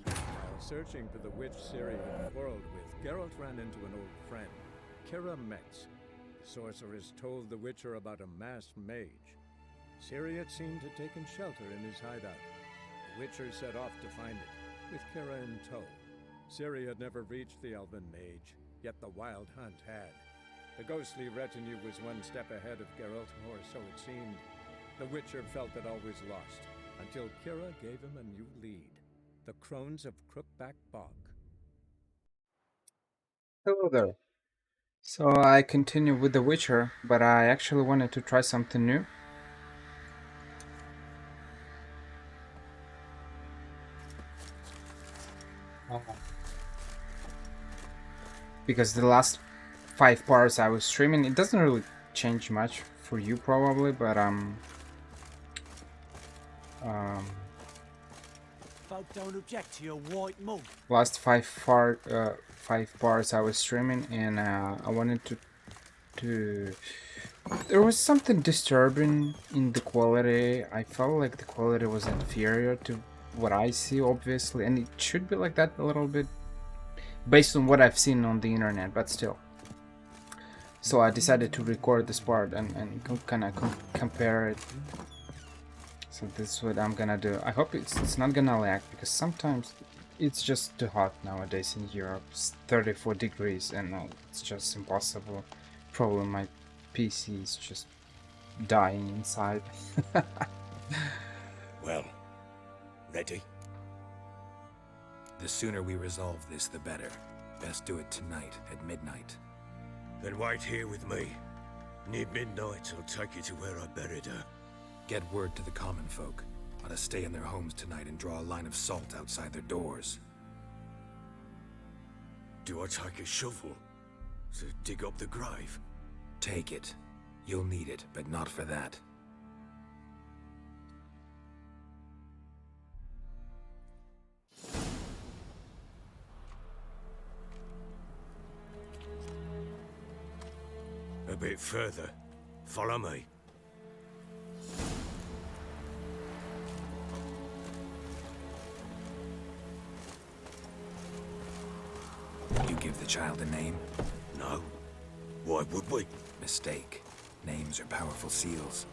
While searching for the witch Ciri had quarreled with, Geralt ran into an old friend, Kira Metz. The sorceress told the Witcher about a masked mage. Ciri had seemed to taken shelter in his hideout. The Witcher set off to find it, with Kira in tow. Ciri had never reached the elven mage, yet the wild hunt had. The ghostly retinue was one step ahead of Geralt, or so it seemed. The Witcher felt that all was lost, until Kira gave him a new lead. The Crones of Crookback Bog. Hello there. So I continue with The Witcher, but I actually wanted to try something new. Because the last 5 parts I was streaming, it doesn't really change much for you probably, but Folk don't object to your white mug. last 5 parts I was streaming, and I wanted to. There was something disturbing in the quality. I felt like the quality was inferior to what I see, obviously, and it should be like that a little bit based on what I've seen on the internet, but still. So I decided to record this part and kind of compare it. So this is what I'm gonna do. I hope it's not gonna lag, because sometimes it's just too hot nowadays in Europe. It's 34 degrees and it's just impossible. Probably my PC is just dying inside. Well, ready? The sooner we resolve this, the better. Best do it tonight, at midnight. Then wait here with me. Near midnight, I'll take you to where I buried her. Get word to the common folk. Ought to stay in their homes tonight and draw a line of salt outside their doors. Do I take a shovel to dig up the grave? Take it. You'll need it, but not for that. A bit further. Follow me. You give the child a name? No. Why would we? Mistake. Names are powerful seals.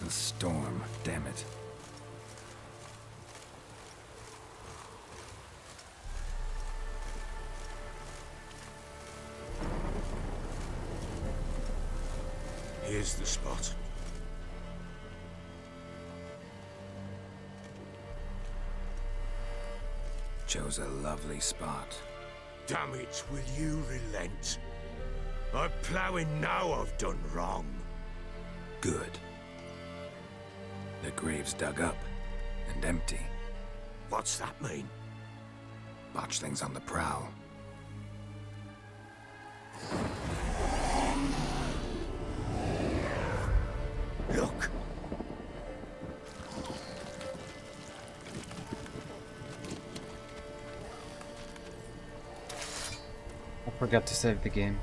The storm, damn it. Here's the spot. Chose a lovely spot. Damn it, will you relent? I'm ploughing now I've done wrong. Good. The grave's dug up and empty. What's that mean? Botchlings on the prowl. Look! I forgot to save the game.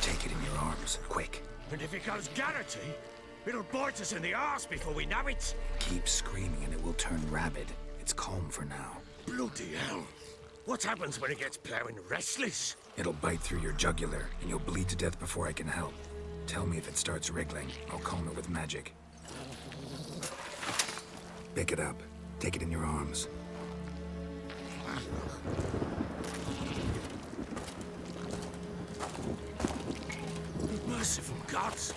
Take it in your arms, quick. And if it goes Garrity, it'll bite us in the arse before we know it. Keep screaming and it will turn rabid. It's calm for now. Bloody hell. What happens when it gets ploughing restless? It'll bite through your jugular and you'll bleed to death before I can help. Tell me if it starts wriggling. I'll calm it with magic. Pick it up. Take it in your arms. Merciful gods!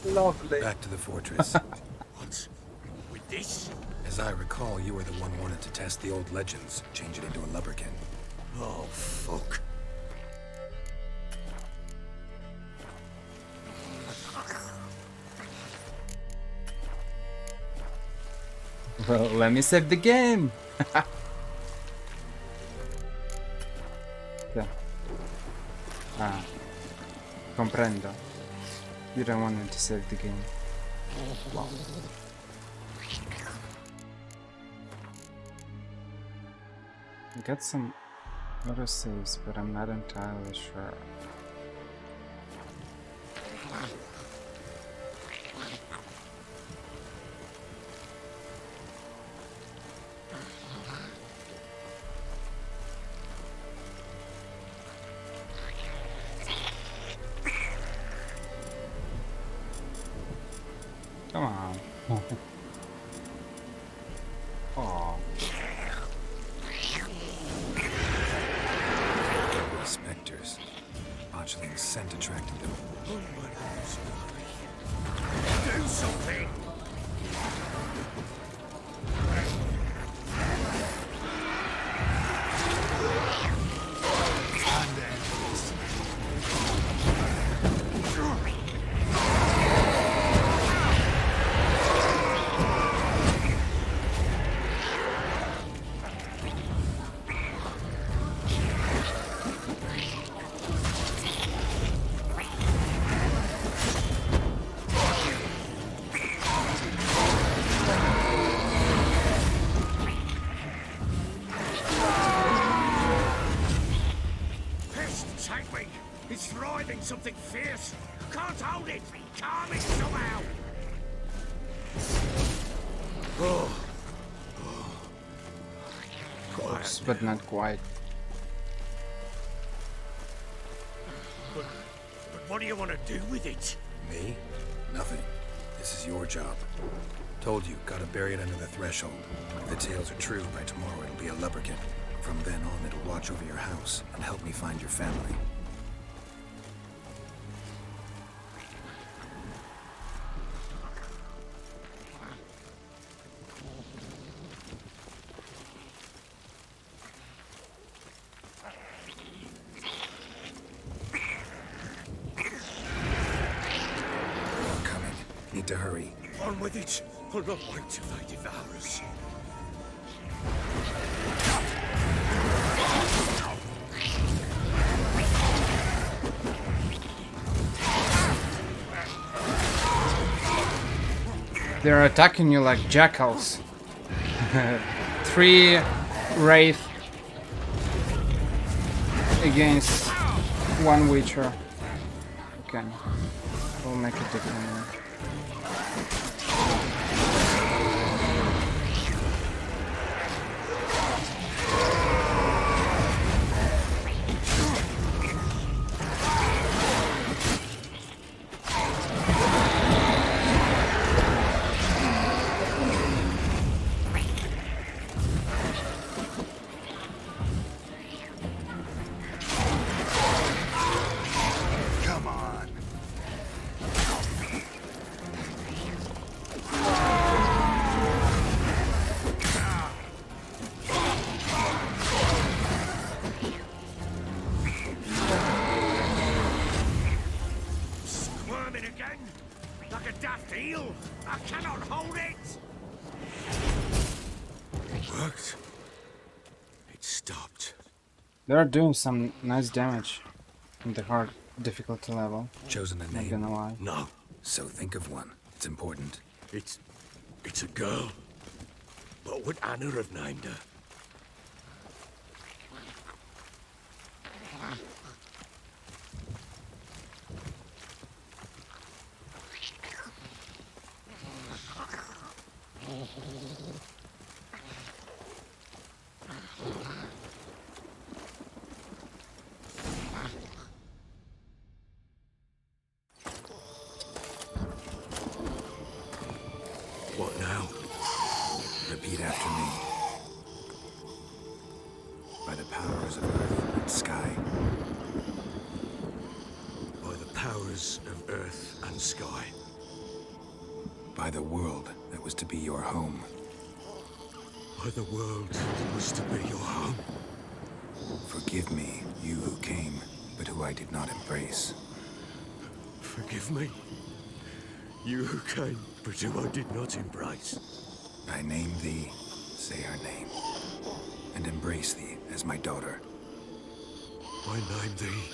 Lovely. Back to the fortress. What? With this? As I recall, you were the one wanted to test the old legends, change it into a lubberkin. Oh, fuck. Well, let me save the game. Okay. Comprendo. You don't want me to save the game. Wow. I got some autosaves, but I'm not entirely sure. Come on. Oh. Spectres. Botuline's scent attracted them. Do something! Something fierce. Can't hold it. Calm it somehow. Close, but not quite. But what do you want to do with it? Me? Nothing. This is your job. Told you, gotta bury it under the threshold. If the tales are true, by tomorrow it'll be a lubricant. From then on, it'll watch over your house and help me find your family. Need to hurry. On with it. I'll not wait till they devour us. They're attacking you like jackals. 3 Wraith against 1 Witcher. Okay, we'll make a difference. They're doing some nice damage in the hard difficulty level. Chosen a Not name? gonna lie. No. So think of one. It's important. It's a girl. What would Anna have named her? What now? Repeat after me. By the powers of earth and sky. By the powers of earth and sky. By the world that was to be your home. By the world that was to be your home. Forgive me, you who came, but who I did not embrace. Forgive me. You who came, but who I did not embrace. I name thee, say her name, and embrace thee as my daughter. I name thee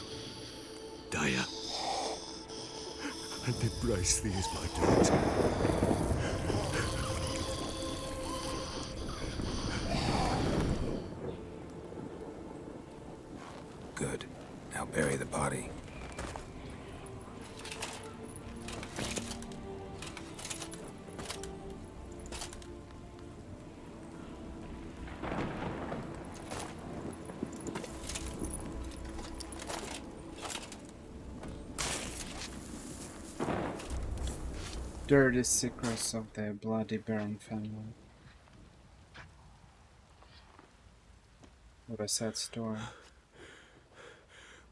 Daya. and embrace thee as my daughter. Good. Now bury the body. Dirty secrets of the bloody Baron family. What a sad story.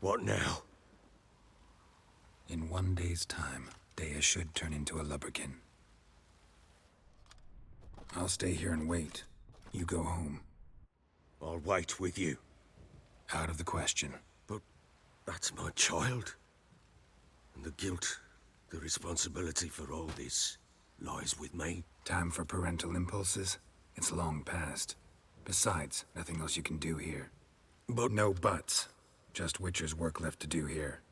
What now? In 1 day's time, Dea should turn into a lubberkin. I'll stay here and wait. You go home. I'll wait with you. Out of the question. But that's my child. And the guilt, the responsibility for all this, lies with me. Time for parental impulses? It's long past. Besides, nothing else you can do here. But No buts. Just Witcher's work left to do here.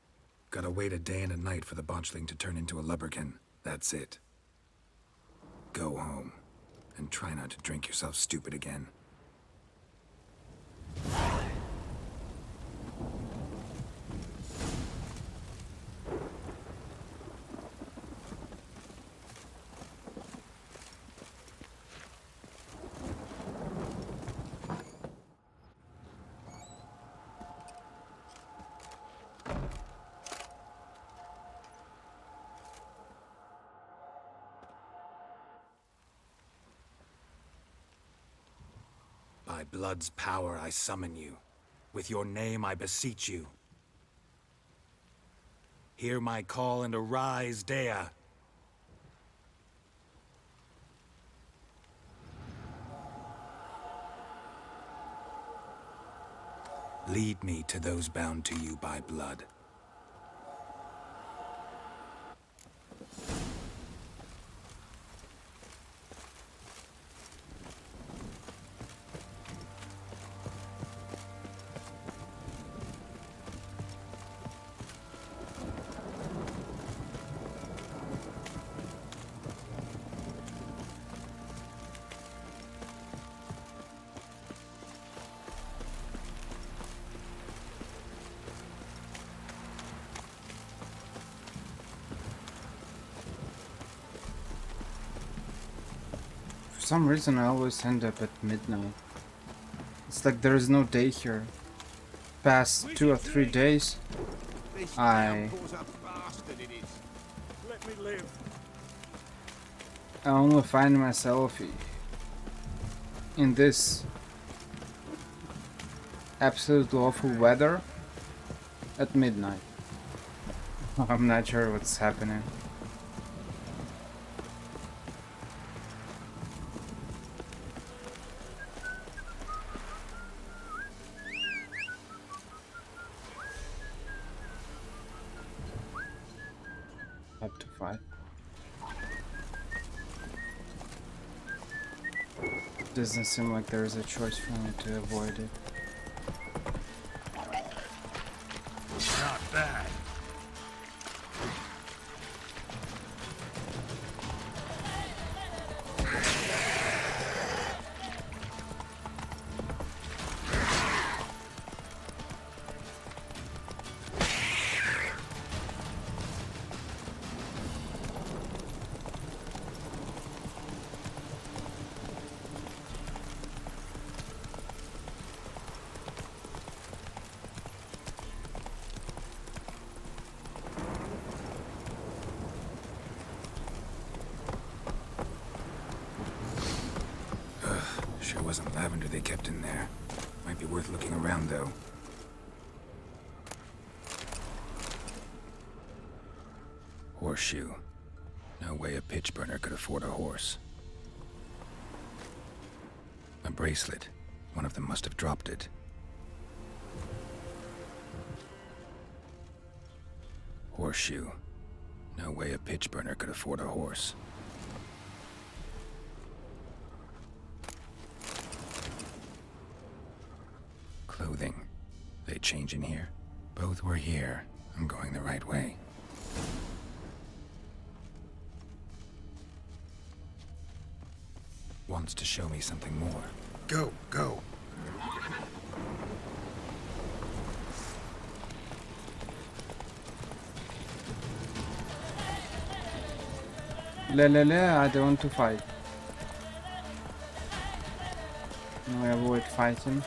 Gotta wait a day and a night for the botchling to turn into a lubberkin. That's it. Go home. And try not to drink yourself stupid again. By blood's power I summon you. With your name I beseech you. Hear my call and arise, Dea. Lead me to those bound to you by blood. For some reason I always end up at midnight. It's like there is no day here. Past 2 or 3 days, I Let me live. only find myself in this absolutely awful weather at midnight. I'm not sure what's happening. Up to 5. Doesn't seem like there is a choice for me to avoid it. not bad. Sure wasn't lavender they kept in there. Might be worth looking around, though. Horseshoe. No way a pitch burner could afford a horse. A bracelet. One of them must have dropped it. Horseshoe. No way a pitch burner could afford a horse. Clothing. They change in here? Both were here. I'm going the right way. wants to show me something more. Go, go. I don't want to fight. No, I avoid fighting.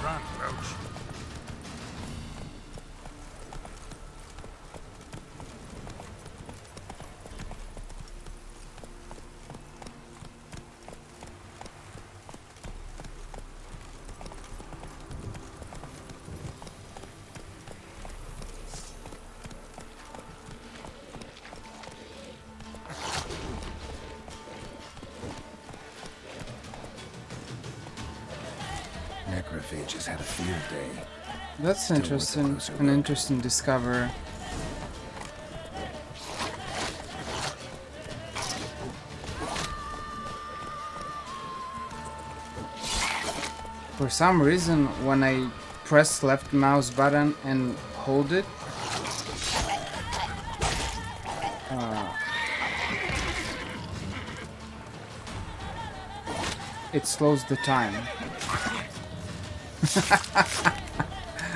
Run, Roach. Necrophages had a field day. That's Still worth a interesting. closer An look. interesting discovery. For some reason, when I press left mouse button and hold it, it slows the time.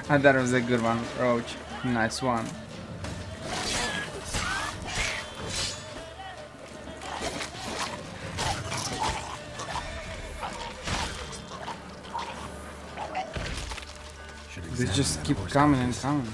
I thought it was a good one, Roach. Nice one. Should They examine just that keep horse coming and carcass. coming.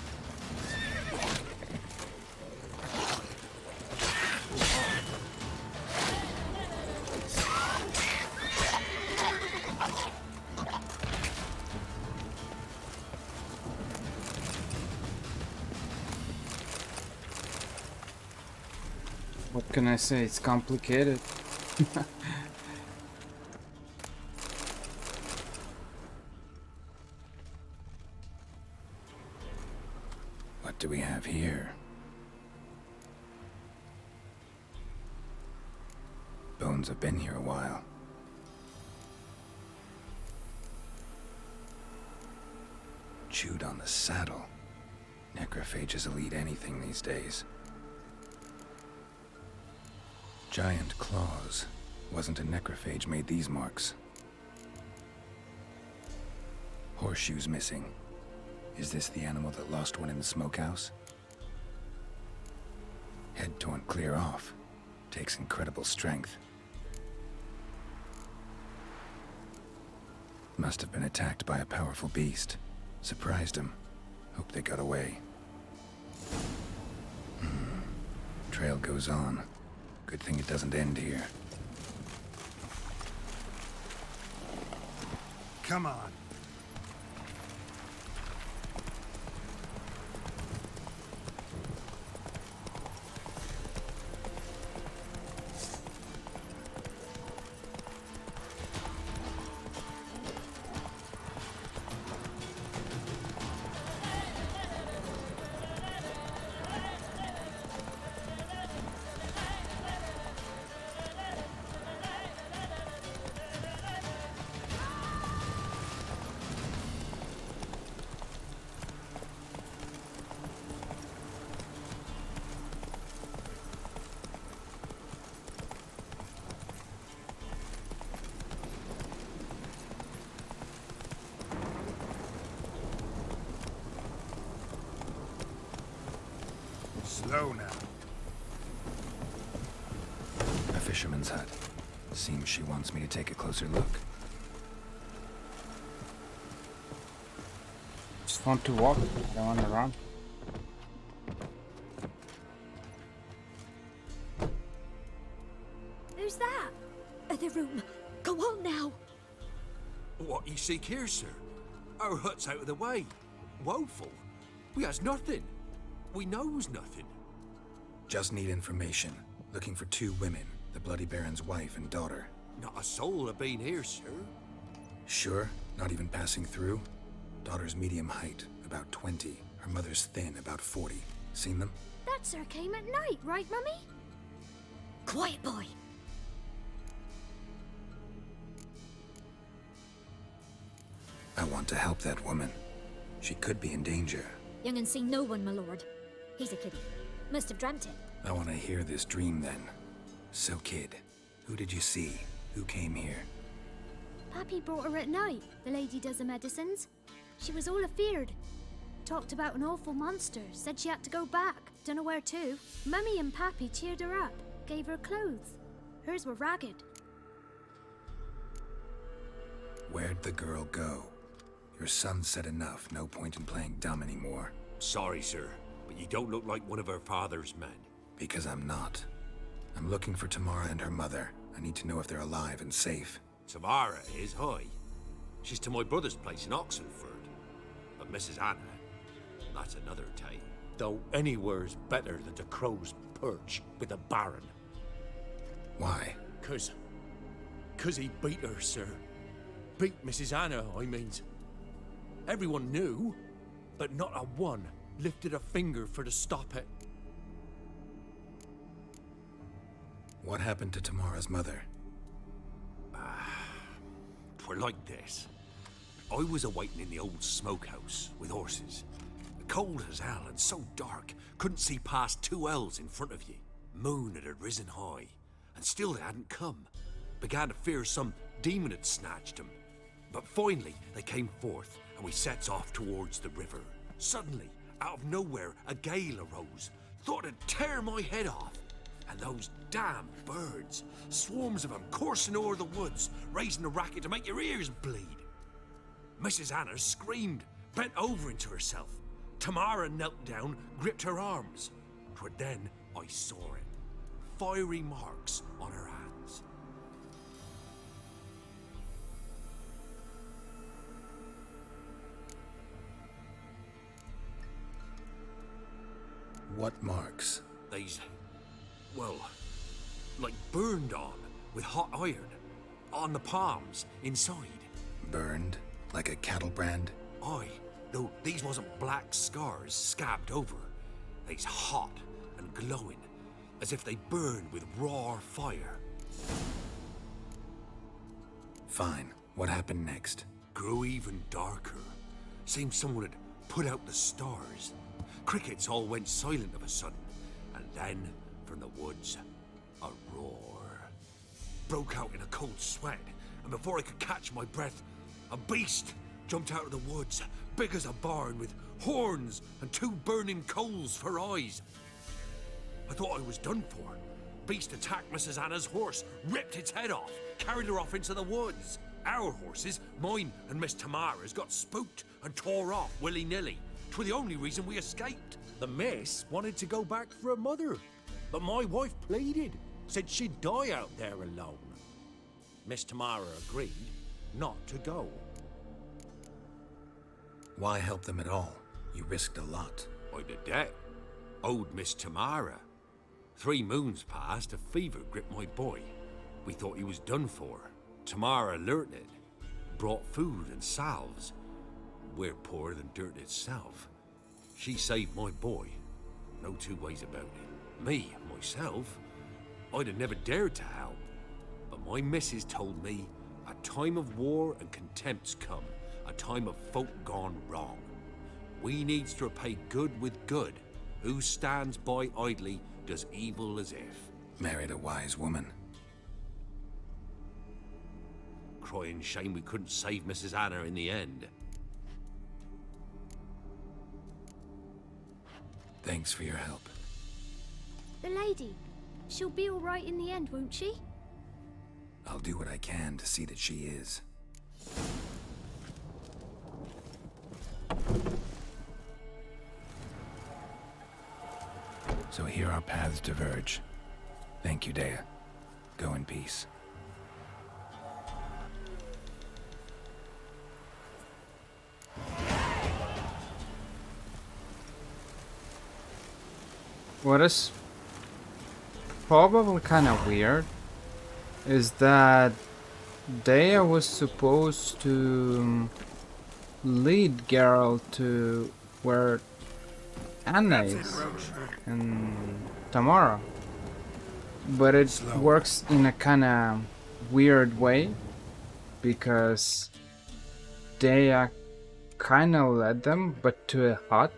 What can I say? It's complicated. What do we have here? Bones have been here a while. Chewed on the saddle. Necrophages will eat anything these days. Giant claws. Wasn't a necrophage made these marks. Horseshoes missing. Is this the animal that lost one in the smokehouse? Head torn clear off. Takes incredible strength. Must have been attacked by a powerful beast. Surprised him. Hope they got away. Trail goes on. Good thing it doesn't end here. Come on. Slow now. A fisherman's hut. Seems she wants me to take a closer look. Just want to walk. I don't want to run. Who's that? The room. Go on now. What you seek here, sir? Our hut's out of the way. Woeful. We has nothing. We knows nothing. Just need information. Looking for 2 women. The Bloody Baron's wife and daughter. Not a soul have been here, sir. Sure? Not even passing through? Daughter's medium height, about 20. Her mother's thin, about 40. Seen them? That sir came at night, right, Mummy? Quiet, boy. I want to help that woman. She could be in danger. Young and seen no one, my lord. He's a kiddie. Must have dreamt it. I want to hear this dream then. So, kid, who did you see? Who came here? Pappy brought her at night. The lady does the medicines. She was all afeared. Talked about an awful monster. Said she had to go back. Dunno where to. Mummy and Pappy cheered her up. Gave her clothes. Hers were ragged. Where'd the girl go? Your son said enough. No point in playing dumb anymore. Sorry, sir, but you don't look like one of her father's men. Because I'm not. I'm looking for Tamara and her mother. I need to know if they're alive and safe. Tamara is, hi. She's to my brother's place in Oxenford. But Mrs. Anna, that's another tale. Though anywhere's better than the Crow's Perch with the Baron. Why? Cause he beat her, sir. Beat Mrs. Anna, I means. Everyone knew, but not a one lifted a finger for to stop it. What happened to Tamara's mother? 'Twere like this. I was awaiting in the old smokehouse with horses. Cold as hell and so dark, couldn't see past 2 ells in front of ye. Moon had risen high, and still they hadn't come. Began to fear some demon had snatched them. But finally they came forth, and we sets off towards the river. Suddenly, out of nowhere, a gale arose. Thought it'd tear my head off. And those damn birds, swarms of them coursing o'er the woods, raising a racket to make your ears bleed. Mrs. Anna screamed, bent over into herself. Tamara knelt down, gripped her arms. 'Twere then I saw it. Fiery marks on her hands. What marks? They's, well, like burned on with hot iron. On the palms, inside. Burned? Like a cattle brand? Aye, though these wasn't black scars scabbed over. They's hot and glowing, as if they burned with raw fire. Fine. What happened next? Grew even darker. Seemed someone had put out the stars. Crickets all went silent of a sudden, and then, from the woods, a roar. Broke out in a cold sweat, and before I could catch my breath, a beast jumped out of the woods, big as a barn, with horns and 2 burning coals for eyes. I thought I was done for. Beast attacked Mrs. Anna's horse, ripped its head off, carried her off into the woods. Our horses, mine and Miss Tamara's, got spooked and tore off willy-nilly. 'Twere the only reason we escaped. The miss wanted to go back for her mother, but my wife pleaded, said she'd die out there alone. Miss Tamara agreed not to go. Why help them at all? You risked a lot. I'd a debt. Owed Miss Tamara. 3 moons passed, a fever gripped my boy. We thought he was done for. Tamara learnt it. Brought food and salves. We're poorer than dirt itself. She saved my boy. No 2 ways about it. Me, myself, I'd have never dared to help. But my missus told me a time of war and contempt's come. A time of folk gone wrong. We needs to repay good with good. Who stands by idly does evil as if. Married a wise woman. Crying shame we couldn't save Mrs. Anna in the end. Thanks for your help. The lady. She'll be all right in the end, won't she? I'll do what I can to see that she is. So here our paths diverge. Thank you, Dea. Go in peace. What is probably kind of weird is that Dea was supposed to lead Geralt to where Anna is and Tamara, but it works in a kind of weird way because Dea kind of led them, but to a hut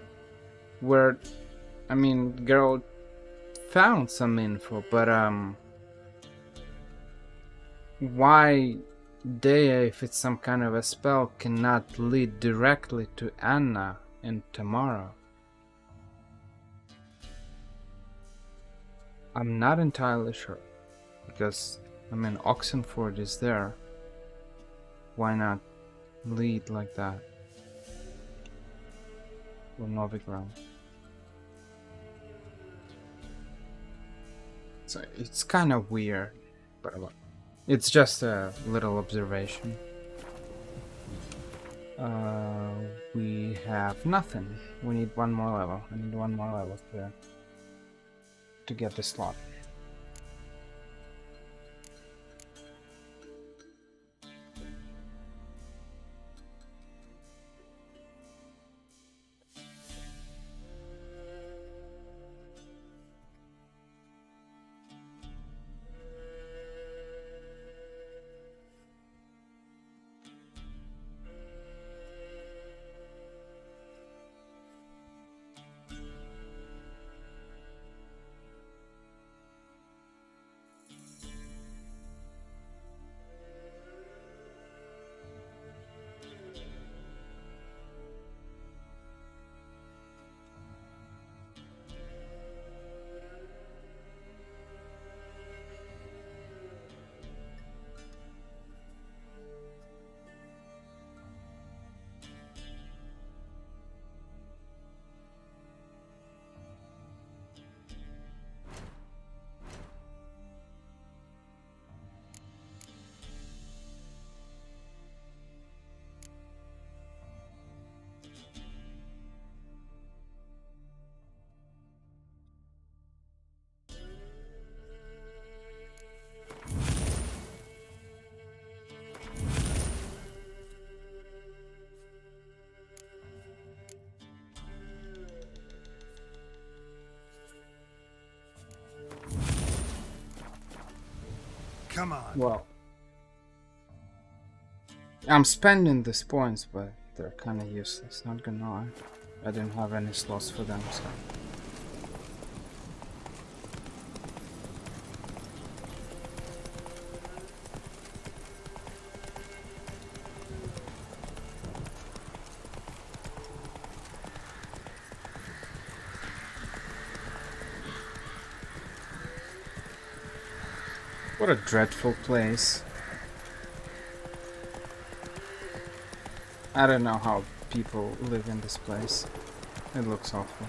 where, I mean, Geralt found some info, but why Dea, if it's some kind of a spell, cannot lead directly to Anna and Tamara? I'm not entirely sure, because, I mean, Oxenford is there. Why not lead like that? Or Novigrad. So it's kind of weird, but it's just a little observation. We have nothing. We need one more level. I need one more level to get the slot. Come on. Well, I'm spending these points, but they're kind of useless, not gonna lie. I didn't have any slots for them, so... What a dreadful place. I don't know how people live in this place. It looks awful.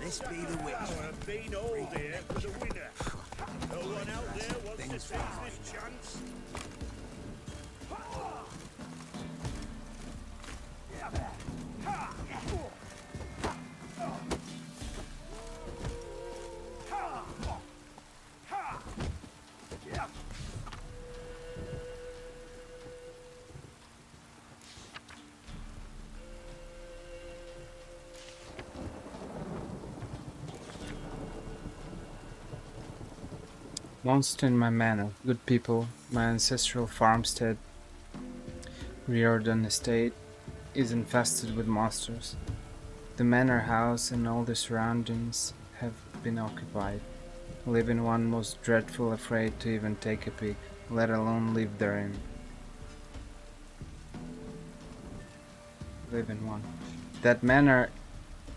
This be the witch. I've been all there for the winner. No one out there wants to take this chance. Monster in my manor, good people, my ancestral farmstead, Reardon estate, is infested with monsters. The manor house and all the surroundings have been occupied. I live in one most dreadful, afraid to even take a peek, let alone live therein. Live in one. That manor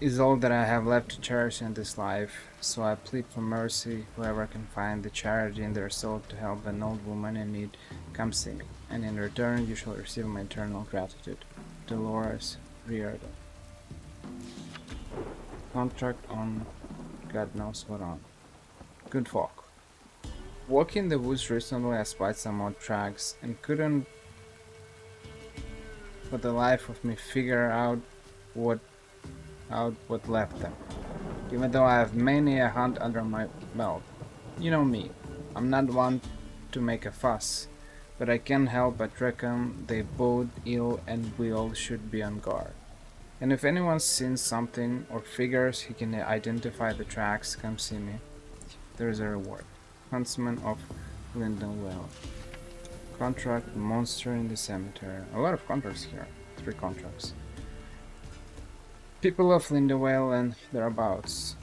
is all that I have left to cherish in this life, so I plead for mercy. Whoever can find the charity in their soul to help an old woman in need, come see me, and in return you shall receive my eternal gratitude. Dolores Reardon. Contract on God knows what on. Good folk. Walking the woods recently I spied some odd tracks and couldn't for the life of me figure out what left them. Even though I have many a hunt under my belt. You know me, I'm not one to make a fuss, but I can't help but reckon they bode ill and we all should be on guard. And if anyone's seen something or figures he can identify the tracks, come see me. There's a reward. Huntsman of Lindenwell. Contract monster in the cemetery. A lot of contracts here. 3 contracts. People of Lindenwell and thereabouts.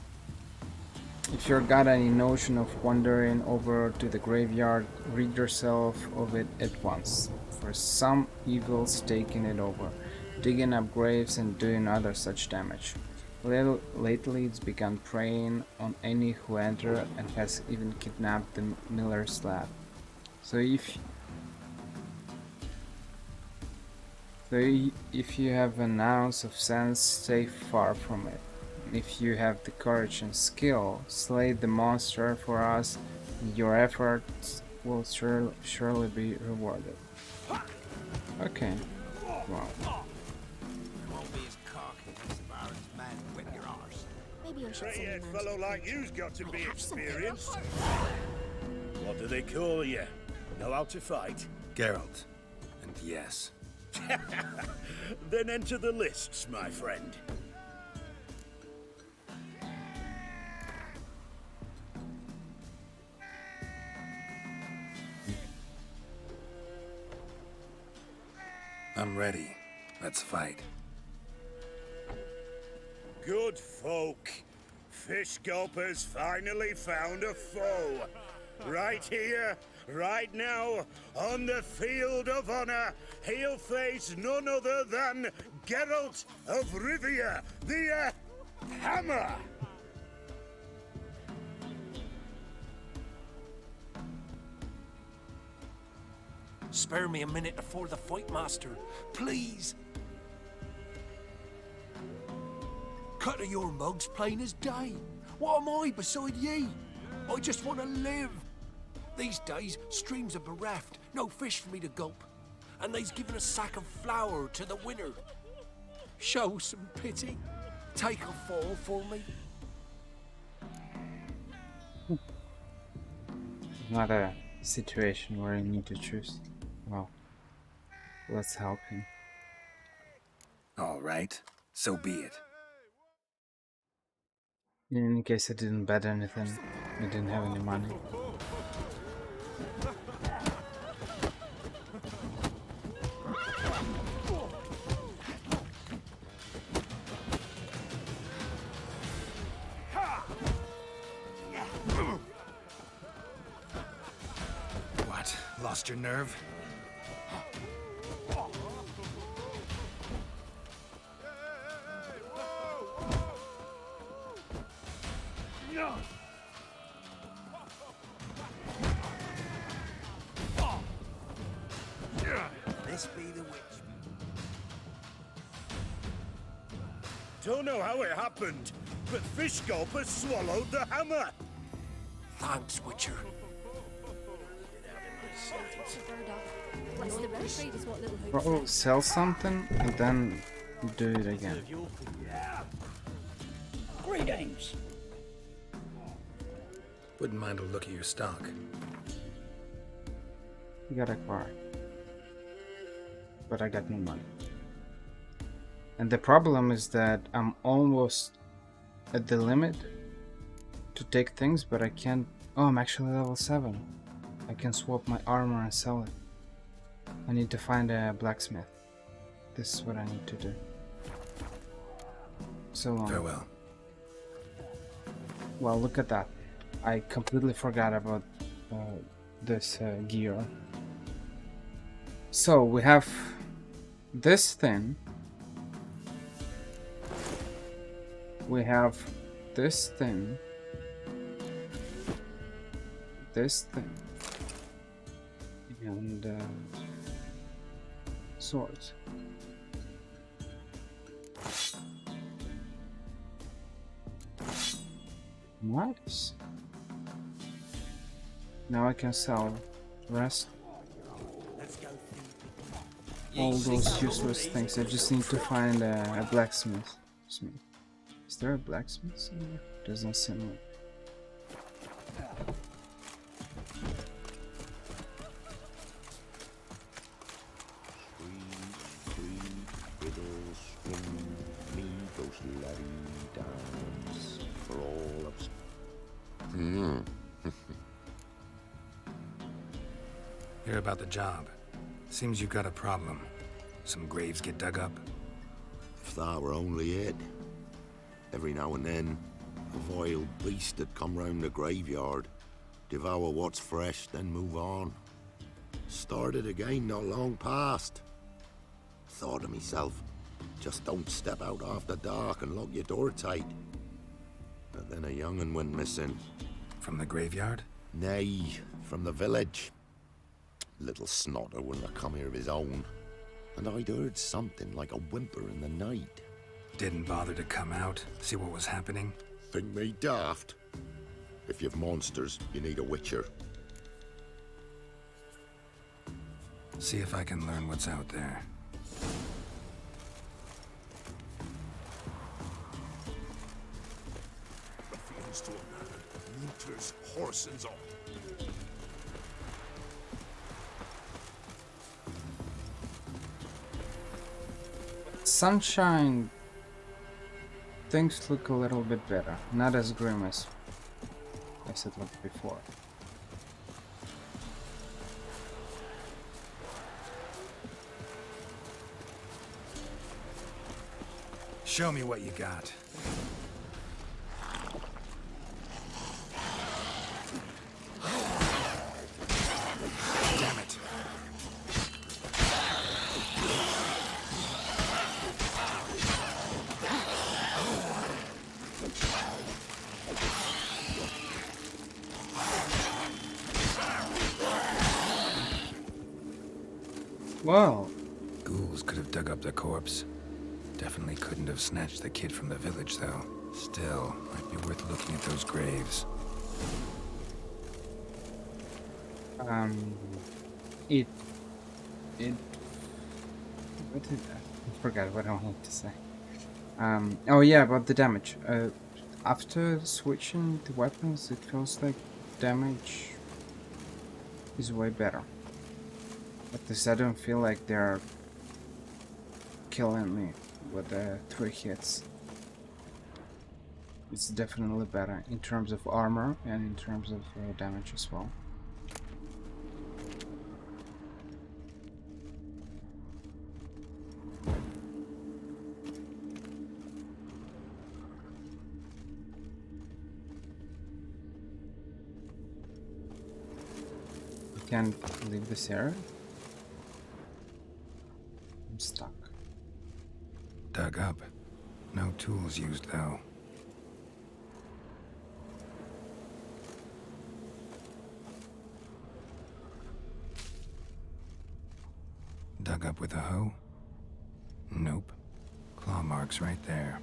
If you've got any notion of wandering over to the graveyard, rid yourself of it at once, for some evil's taking it over, digging up graves and doing other such damage. Lately it's begun preying on any who enter and has even kidnapped the miller's lad. So if you have an ounce of sense, stay far from it. If you have the courage and skill, slay the monster for us, and your efforts will surely be rewarded. Okay. Wow. Won't be as cocky as the Baron's man whip your arse. Maybe I should send Grey-haired him fellow round like to you's got to Might be have something. experienced. What do they call you? Know how to fight? Geralt. And yes. Then enter the lists, my friend. I'm ready. Let's fight. Good folk. Fishgulper's finally found a foe. Right here, right now, on the field of honor, he'll face none other than Geralt of Rivia, the Hammer. Spare me a minute before the fight, Master. Please. Cut of your mugs plain as day. What am I beside ye? I just want to live. These days, streams are bereft. No fish for me to gulp. And they's given a sack of flour to the winner. Show some pity. Take a fall for me. Not a situation where you need to choose. Well, let's help him. All right. So be it. In case I didn't bet anything, I didn't have any money. What? Lost your nerve? This be the witch. Don't know how it happened, but Fishgulper swallowed the hammer. Thanks, Witcher. What's the rush? Well, sell something and then do it again. Greetings. Wouldn't mind a look at your stock. You got a car. But I got no money. And the problem is that I'm almost at the limit to take things, but I can't. Oh, I'm actually level 7. I can swap my armor and sell it. I need to find a blacksmith. This is what I need to do. So long. Farewell. Well, look at that. I completely forgot about this gear. So we have this thing. We have this thing. This thing. And swords. Nice. Now I can sell the rest. Let's go. all those useless things. I just need to find a blacksmith. Is there a blacksmith somewhere? Doesn't seem like. Hear about the job. Seems you've got a problem. Some graves get dug up. If that were only it. Every now and then, a vile beast would come round the graveyard, devour what's fresh, then move on. Started again not long past. Thought to myself, just don't step out after dark and lock your door tight. But then a young'un went missing. From the graveyard? Nay, from the village. Little snotter wouldn't have come here of his own. And I'd heard something like a whimper in the night. Didn't bother to come out, see what was happening? Think me daft? If you've monsters, you need a witcher. See if I can learn what's out there. Horses on. Sunshine. Things look a little bit better. Not as grim as it looked before. Show me what you got. Damn it. Wow. Ghouls could have dug up the corpse. Definitely couldn't have snatched the kid from the village, though. Still, might be worth looking at those graves. What did I forgot what I wanted to say. Oh yeah, about the damage. After switching the weapons, it feels like damage is way better. At least I don't feel like they're killing me with 3 hits. It's definitely better in terms of armor and in terms of damage as well. I can't leave this area. I'm stuck. Dug up. No tools used, though. Dug up with a hoe? Nope. Claw marks right there.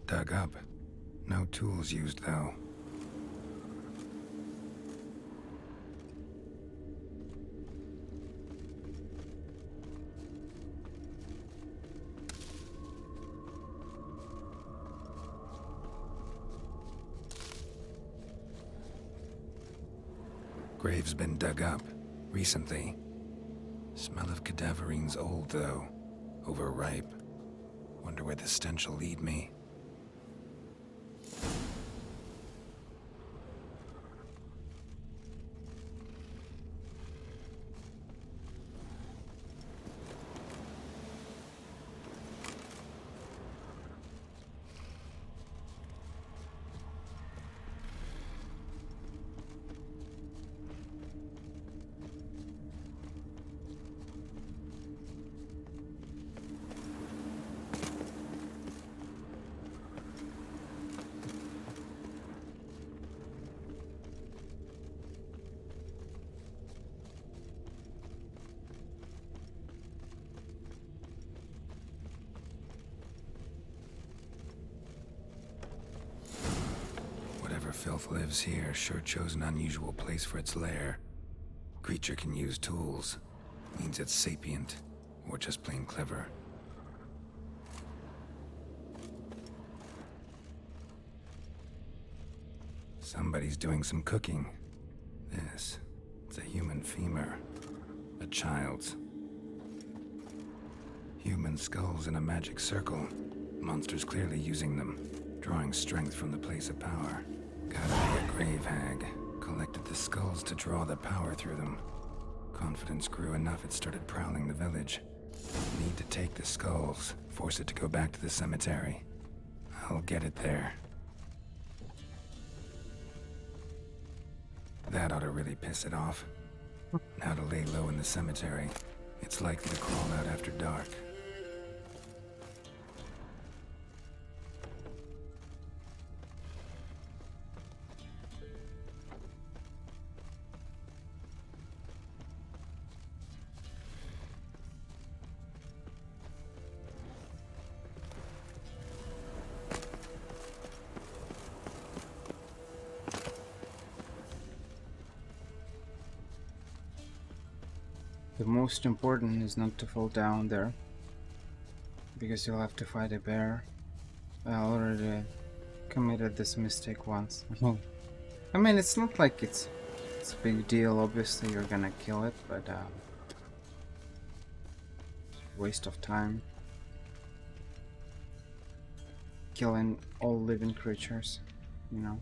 Dug up. No tools used, though. Grave's been dug up. Recently. Smell of cadaverine's old, though. Overripe. Wonder where the stench will lead me. Whatever filth lives here sure chose an unusual place for its lair. Creature can use tools. Means it's sapient, or just plain clever. Somebody's doing some cooking. This, it's a human femur. A child's. Human skulls in a magic circle. Monsters clearly using them, drawing strength from the place of power. Gotta be a grave hag. Collected the skulls to draw the power through them. Confidence grew enough it started prowling the village. Need to take the skulls, force it to go back to the cemetery. I'll get it there. That ought to really piss it off. Now to lay low in the cemetery. It's likely to crawl out after dark. The most important is not to fall down there, because you'll have to fight a bear. I already committed this mistake once. I mean, it's not like it's a big deal. Obviously, you're gonna kill it, but waste of time. Killing all living creatures, you know.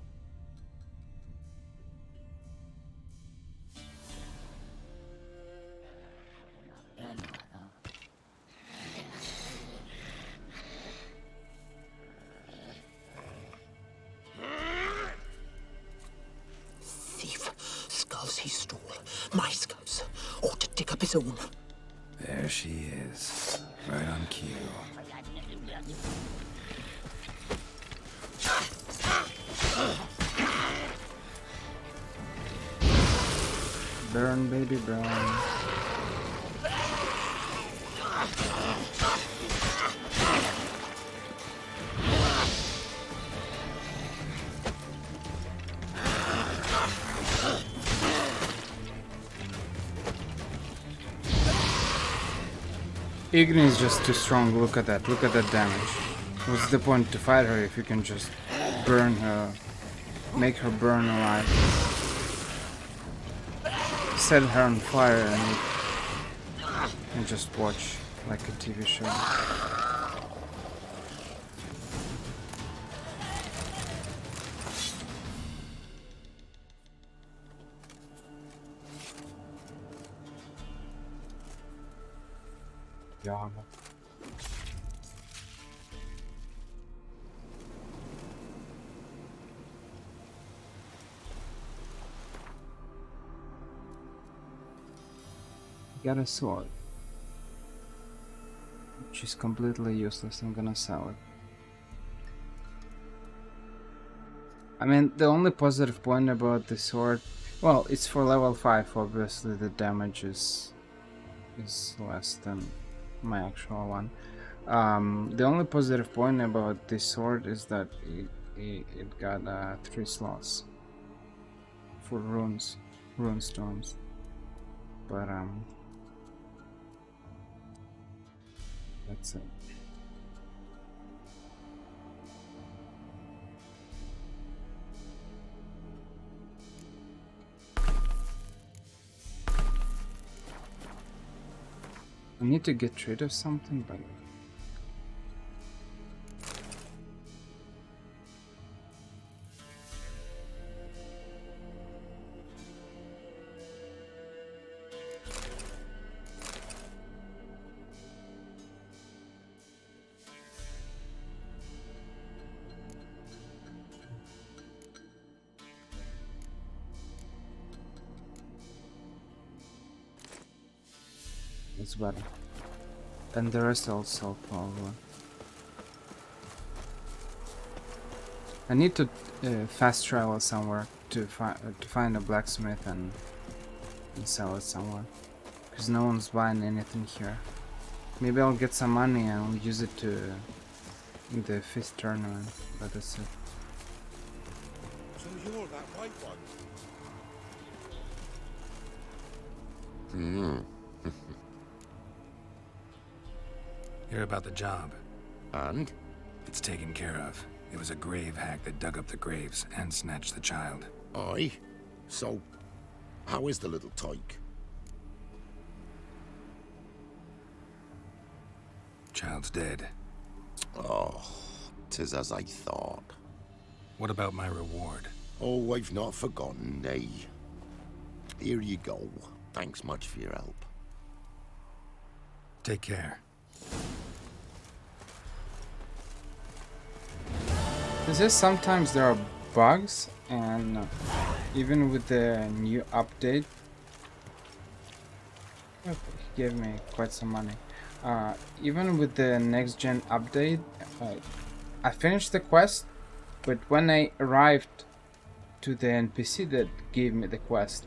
Soon. There she is, right on cue. Burn, baby, burn. Igni is just too strong. Look at that damage. What's the point to fight her if you can just burn her, make her burn alive, set her on fire and just watch like a TV show. Yeah. Got a sword, which is completely useless. I'm gonna sell it. I mean, the only positive point about the sword, well, it's for level 5. Obviously, the damage is less than my actual one. The only positive point about this sword is that it got 3 slots for rune stones, but that's it. I need to get rid of something, but it's better. And the rest I'll sell probably. I need to fast travel somewhere to find a blacksmith and sell it somewhere, because no one's buying anything here. Maybe I'll get some money and I'll use it in the fist tournament, but that's it. So So you're that white one. Hear about the job? And? It's taken care of. It was a grave hack that dug up the graves and snatched the child. Aye. So, how is the little tyke? Child's dead. Oh, 'tis as I thought. What about my reward? Oh, I've not forgotten, nay. Here you go. Thanks much for your help. Take care. It says sometimes there are bugs, and even with the new update, oh, he gave me quite some money. Even with the next gen update, I finished the quest, but when I arrived to the NPC that gave me the quest,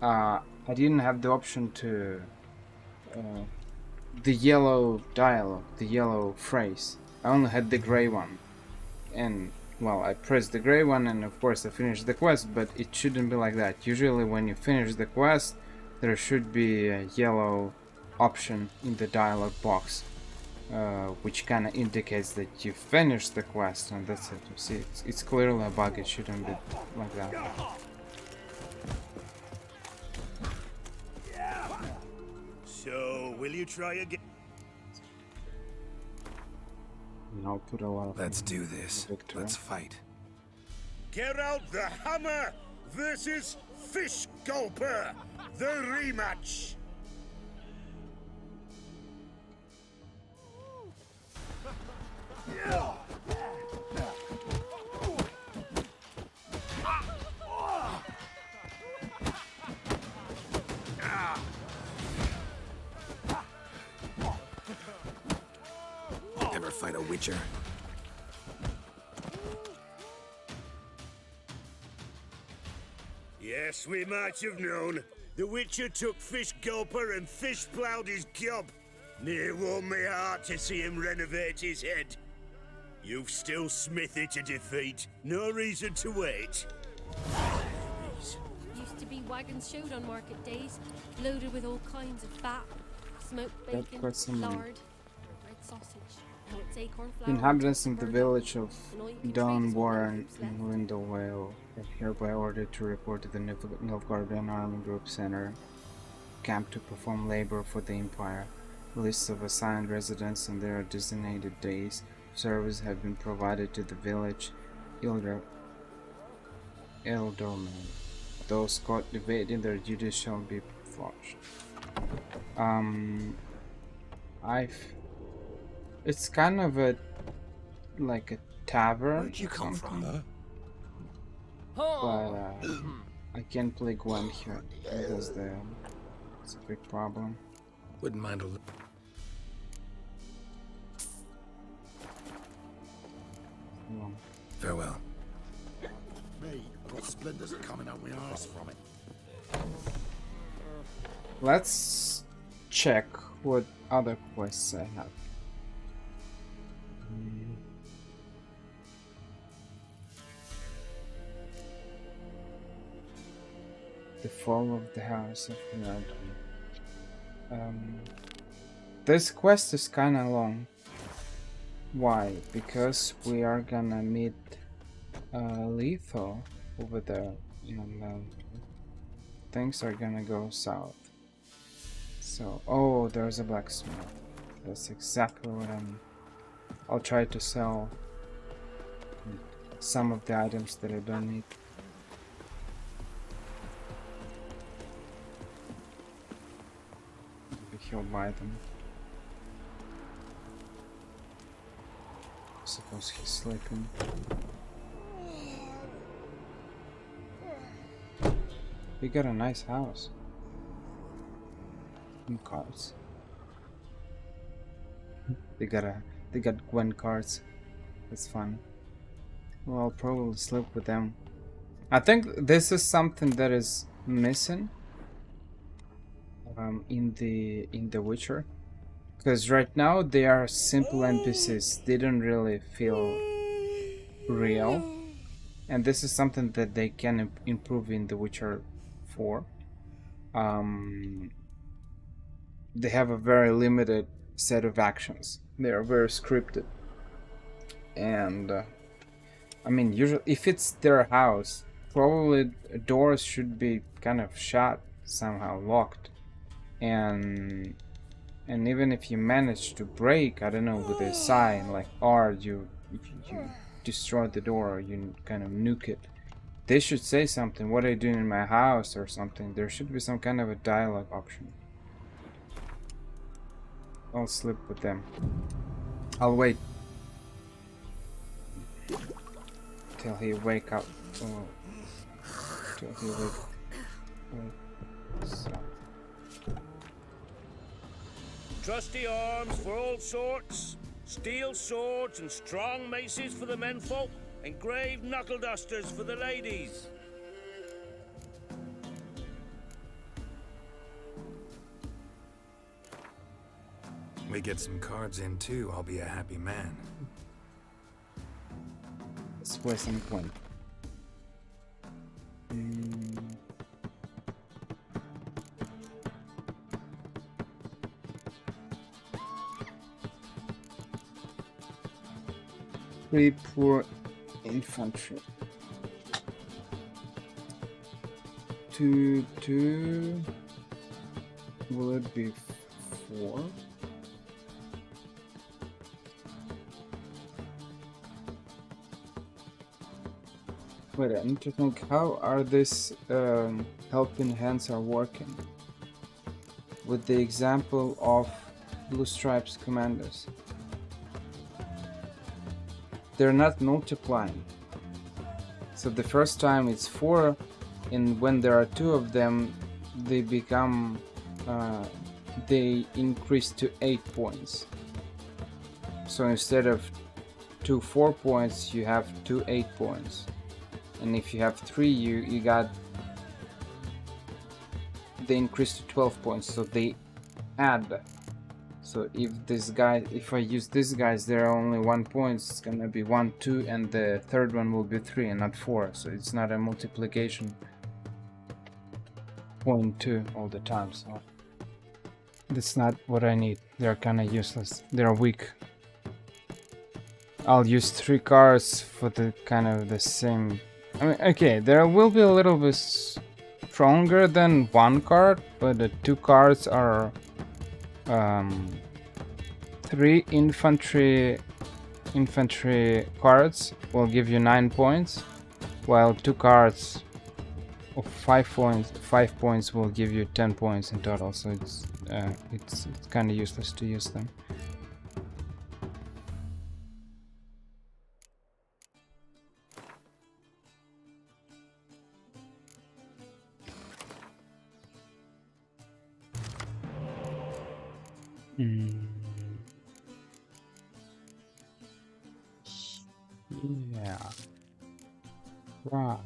I didn't have the option to the yellow dialogue, the yellow phrase. I only had the gray one, and well, I pressed the gray one, and of course I finished the quest. But it shouldn't be like that. Usually when you finish the quest, there should be a yellow option in the dialog box, which kind of indicates that you finished the quest, and that's it. You see, it's clearly a bug. It shouldn't be like that. So, will you try again? And I'll put a lot of. Let's do this. Victory. Let's fight. Get out the hammer versus Fishgulper, the rematch. Ever fight a witcher? Yes, we might have known. The Witcher took Fishgulper and fish-plowed his gob. Near warmed me heart to see him renovate his head. You've still Smithy to defeat. No reason to wait. Used to be wagons showed on market days, loaded with all kinds of fat, smoked bacon, quite some money. lard, red sausage. Now it's acorn flour. Inhabitants of the burnt, village of and all you can trade is what Dawnwarren lives left. in Lindellvale are hereby ordered to report to the Nilfgaardian Army Group Center camp to perform labor for the Empire. Lists of assigned residents and their designated days of service have been provided to the village ealdormen. Those caught evading their duties shall be flogged. It's kind of a like a tavern. Where'd you come from? But I can't play Gwen here. It's a big problem. Wouldn't mind a little. Farewell. Me, got splinters are coming out my arse from it. Let's check what other quests I have. The fall of the house of Reardon. This quest is kinda long. Why? Because we are gonna meet Letho over there, and things are gonna go south. So, oh, there's a blacksmith. That's exactly what I'll try to sell some of the items that I don't need. Maybe he'll buy them. I suppose he's sleeping. We got a nice house. And cards. They got Gwen cards. That's fun. Well, I'll probably sleep with them. I think this is something that is missing in the Witcher, because right now they are simple NPCs. They don't really feel real. and this is something that they can improve in The Witcher 4. They have a very limited set of actions. They are very scripted, and I mean, usually if it's their house, probably doors should be kind of shut somehow, locked, and even if you manage to break, I don't know, with a sign like R, you destroy the door, or you kind of nuke it. They should say something. What are you doing in my house or something? There should be some kind of a dialogue option. I'll sleep with them. I'll wait till he wake up. Oh. Till he wakes up. Trusty arms for all sorts, steel swords and strong maces for the menfolk, engraved knuckle dusters for the ladies. We get some cards in too, I'll be a happy man. Let's play some point. 3 poor infantry. 2. Will it be 4? Wait, I need to think, how are these helping hands are working? With the example of Blue Stripes commanders. They're not multiplying. So the first time it's 4, and when there are 2 of them, they become, they increase to 8 points. So instead of 2 4 points, you have 2 8 points. And if you have 3, you got, they increase to 12 points, so they add that. So if this guy, if I use these guys, there are only 1 point, it's gonna be 1 2, and the third one will be 3 and not 4, so it's not a multiplication 0.2 all the time, so that's not what I need. They're kinda useless, they're weak. I'll use 3 cards for the kind of the same. I mean, okay, there will be a little bit stronger than 1 card, but the 2 cards are 3 infantry cards will give you 9 points, while 2 cards of 5 points will give you 10 points in total. So it's kind of useless to use them. Yeah. Right.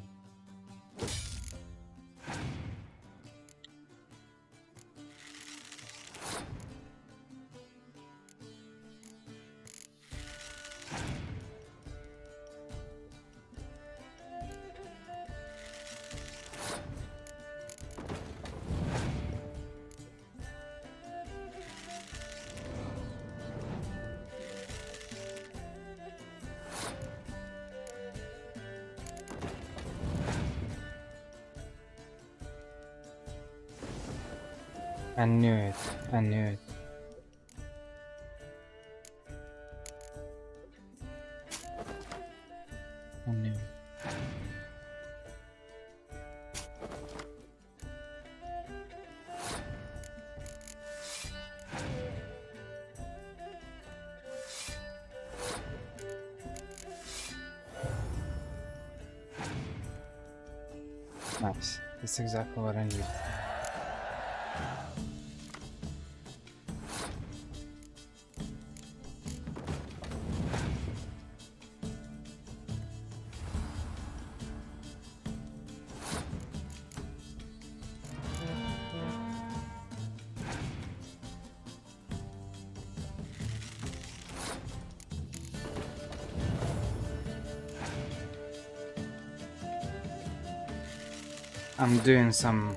I knew it. I knew it. I knew it. Nice. That's exactly what I need. I'm doing some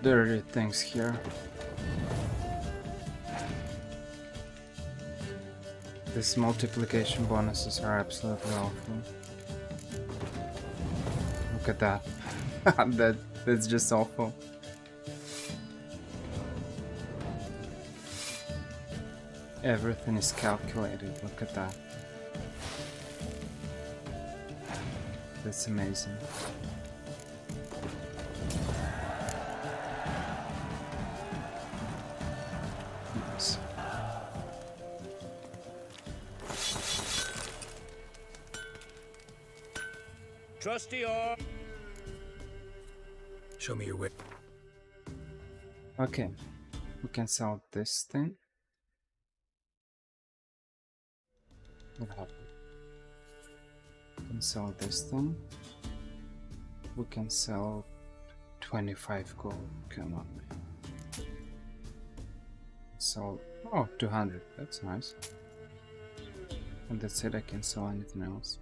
dirty things here. These multiplication bonuses are absolutely awful. Look at that. That's just awful. Everything is calculated. Look at that. That's amazing. Nice. Trusty or Show me your whip. Okay, we can sell this thing. What happened? We can sell this thing. We can sell 25 gold. Come on, man. Sell 200. That's nice. And that's it. I can sell anything else.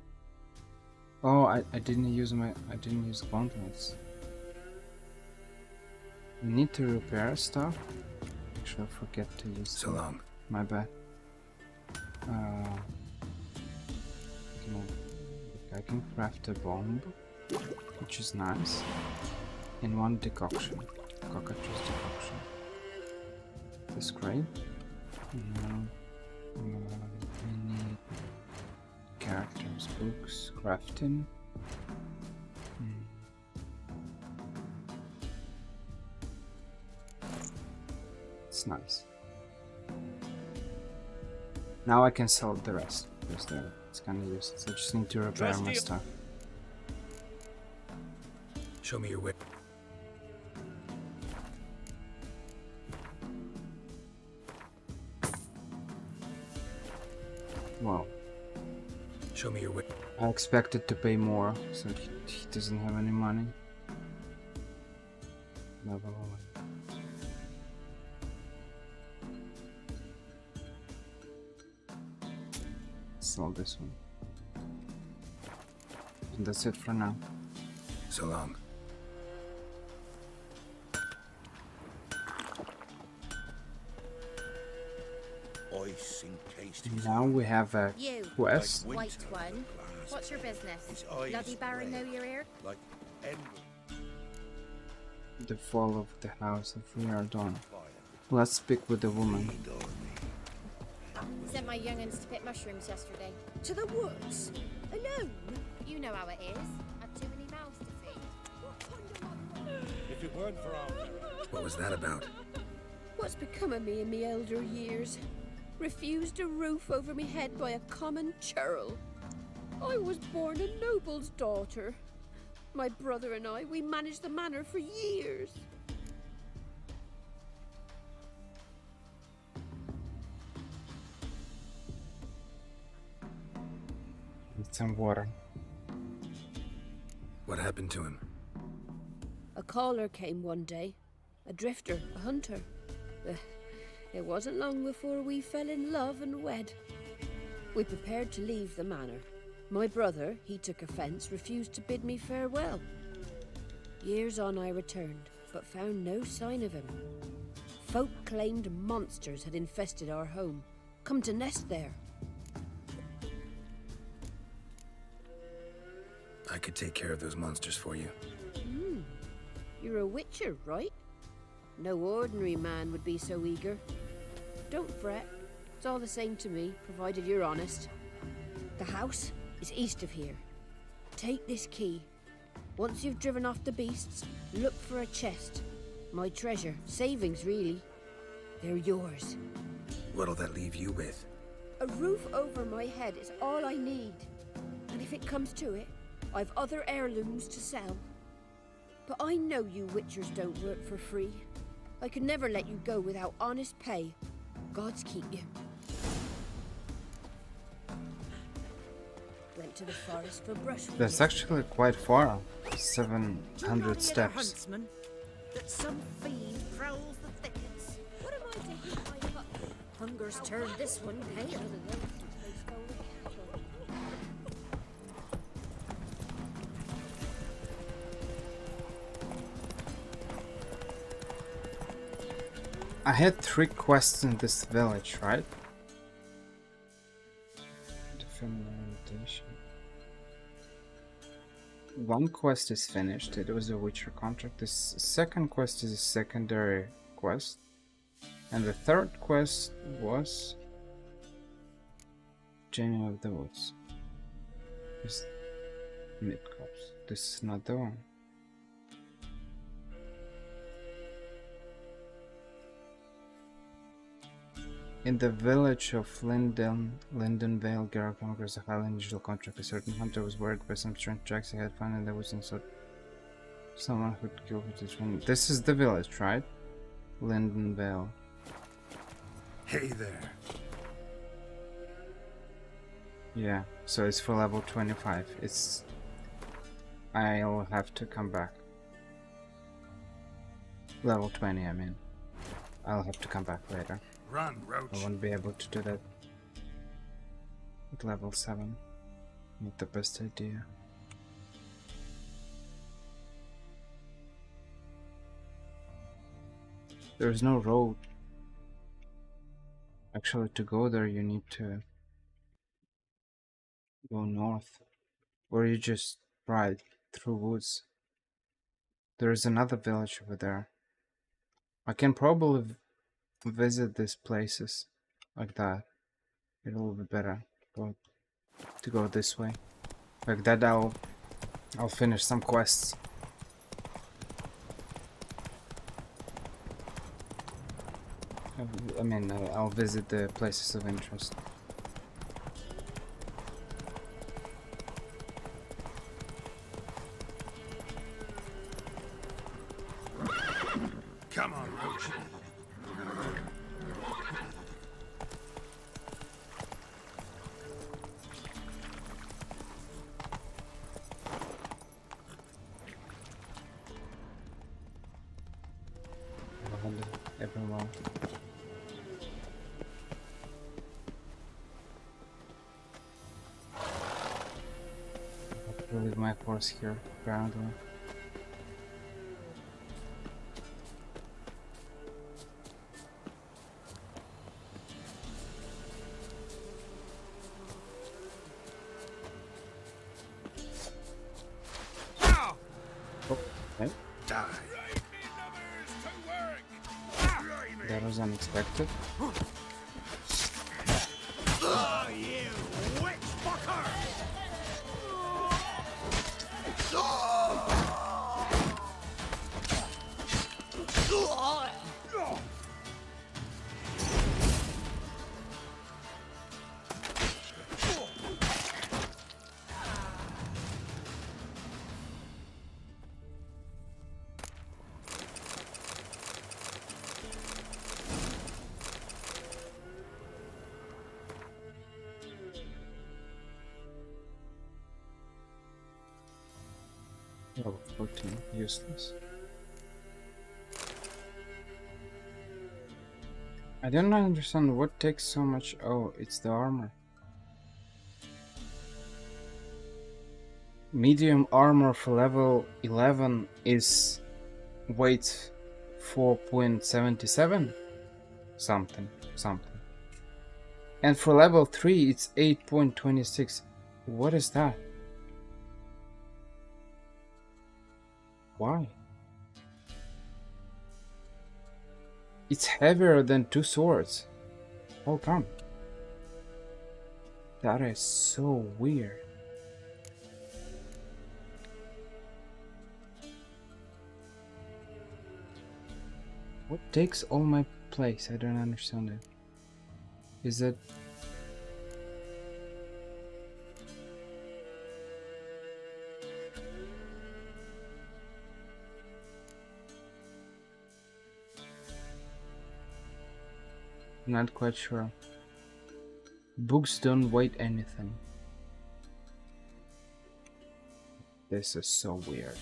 Oh, I didn't use gauntlets. We need to repair stuff. Actually, I forget to use. So long. My bad. I can craft a bomb, which is nice, in one decoction. Cockatrice decoction. That's great. Now we need characters, books, crafting. It's nice. Now I can sell the rest because it's kind of useless. I just need to repair my stuff. Show me your whip. Wow. Show me your whip. I expected to pay more, so he doesn't have any money. Level 1. Sell this one. And that's it for now. So long. Now we have a You, quest. white one. What's your business? Bloody Baron know you're here? like The fall of the house of Reardon. Let's speak with the woman. Sent my young'uns to pick mushrooms yesterday. To the woods? Alone? You know how it is. Had too many mouths to feed. if it weren't for our What was that about? What's become of me in me elder years? Refused a roof over me head by a common churl. I was born a noble's daughter. My brother and I, we managed the manor for years. Need some water. What happened to him? A caller came one day. A drifter, a hunter. It wasn't long before we fell in love and wed. We prepared to leave the manor. My brother, he took offence, refused to bid me farewell. Years on I returned, but found no sign of him. Folk claimed monsters had infested our home, come to nest there. I could take care of those monsters for you. You're a witcher, right? No ordinary man would be so eager. Don't fret. It's all the same to me, provided you're honest. The house is east of here. Take this key. Once you've driven off the beasts, look for a chest. My treasure. Savings, really. They're yours. What'll that leave you with? A roof over my head is all I need. And if it comes to it, I've other heirlooms to sell. But I know you witchers don't work for free. I could never let you go without honest pay. Gods keep you. Went to the forest for brushwood. That's actually quite far. 700 steps. Huntsman, that some fiend prowls the thickets. What am I to heat my hut? Hunger's turned this one pale. I had 3 quests in this village, right? Defend meditation. 1 quest is finished. It was a Witcher contract. This second quest is a secondary quest. And the third quest was Jenny of the Woods. This mid-cops. This is not the one. In the village of Lindenvale, Geralt came across a highly unusual contract. A certain hunter was worried by some strange tracks he had found in the woods and sought someone who'd kill with his friend. This is the village, right? Lindenvale. Hey there. Yeah, so it's for level 25. I'll have to come back. Level 20, I mean. I'll have to come back later. Run, Roach. I won't be able to do that at level 7. Not the best idea. There's no road. Actually, to go there you need to go north. Or you just ride through woods. There is another village over there. I can probably visit these places like that. It will be better to go this way. Like that I'll finish some quests. I mean, I'll visit the places of interest. Come on, Roach. Everyone. I have to leave my horse here, apparently. Okay. That was unexpected. Oh, you witch fucker! Level 14, useless. I don't understand what takes so much. Oh, it's the armor. Medium armor for level 11 is weight 4.77? Something. And for level 3 it's 8.26. What is that? Why? It's heavier than 2 swords. How come? That is so weird. What takes all my place? I don't understand it. Is it... Not quite sure. Books don't weigh anything. This is so weird.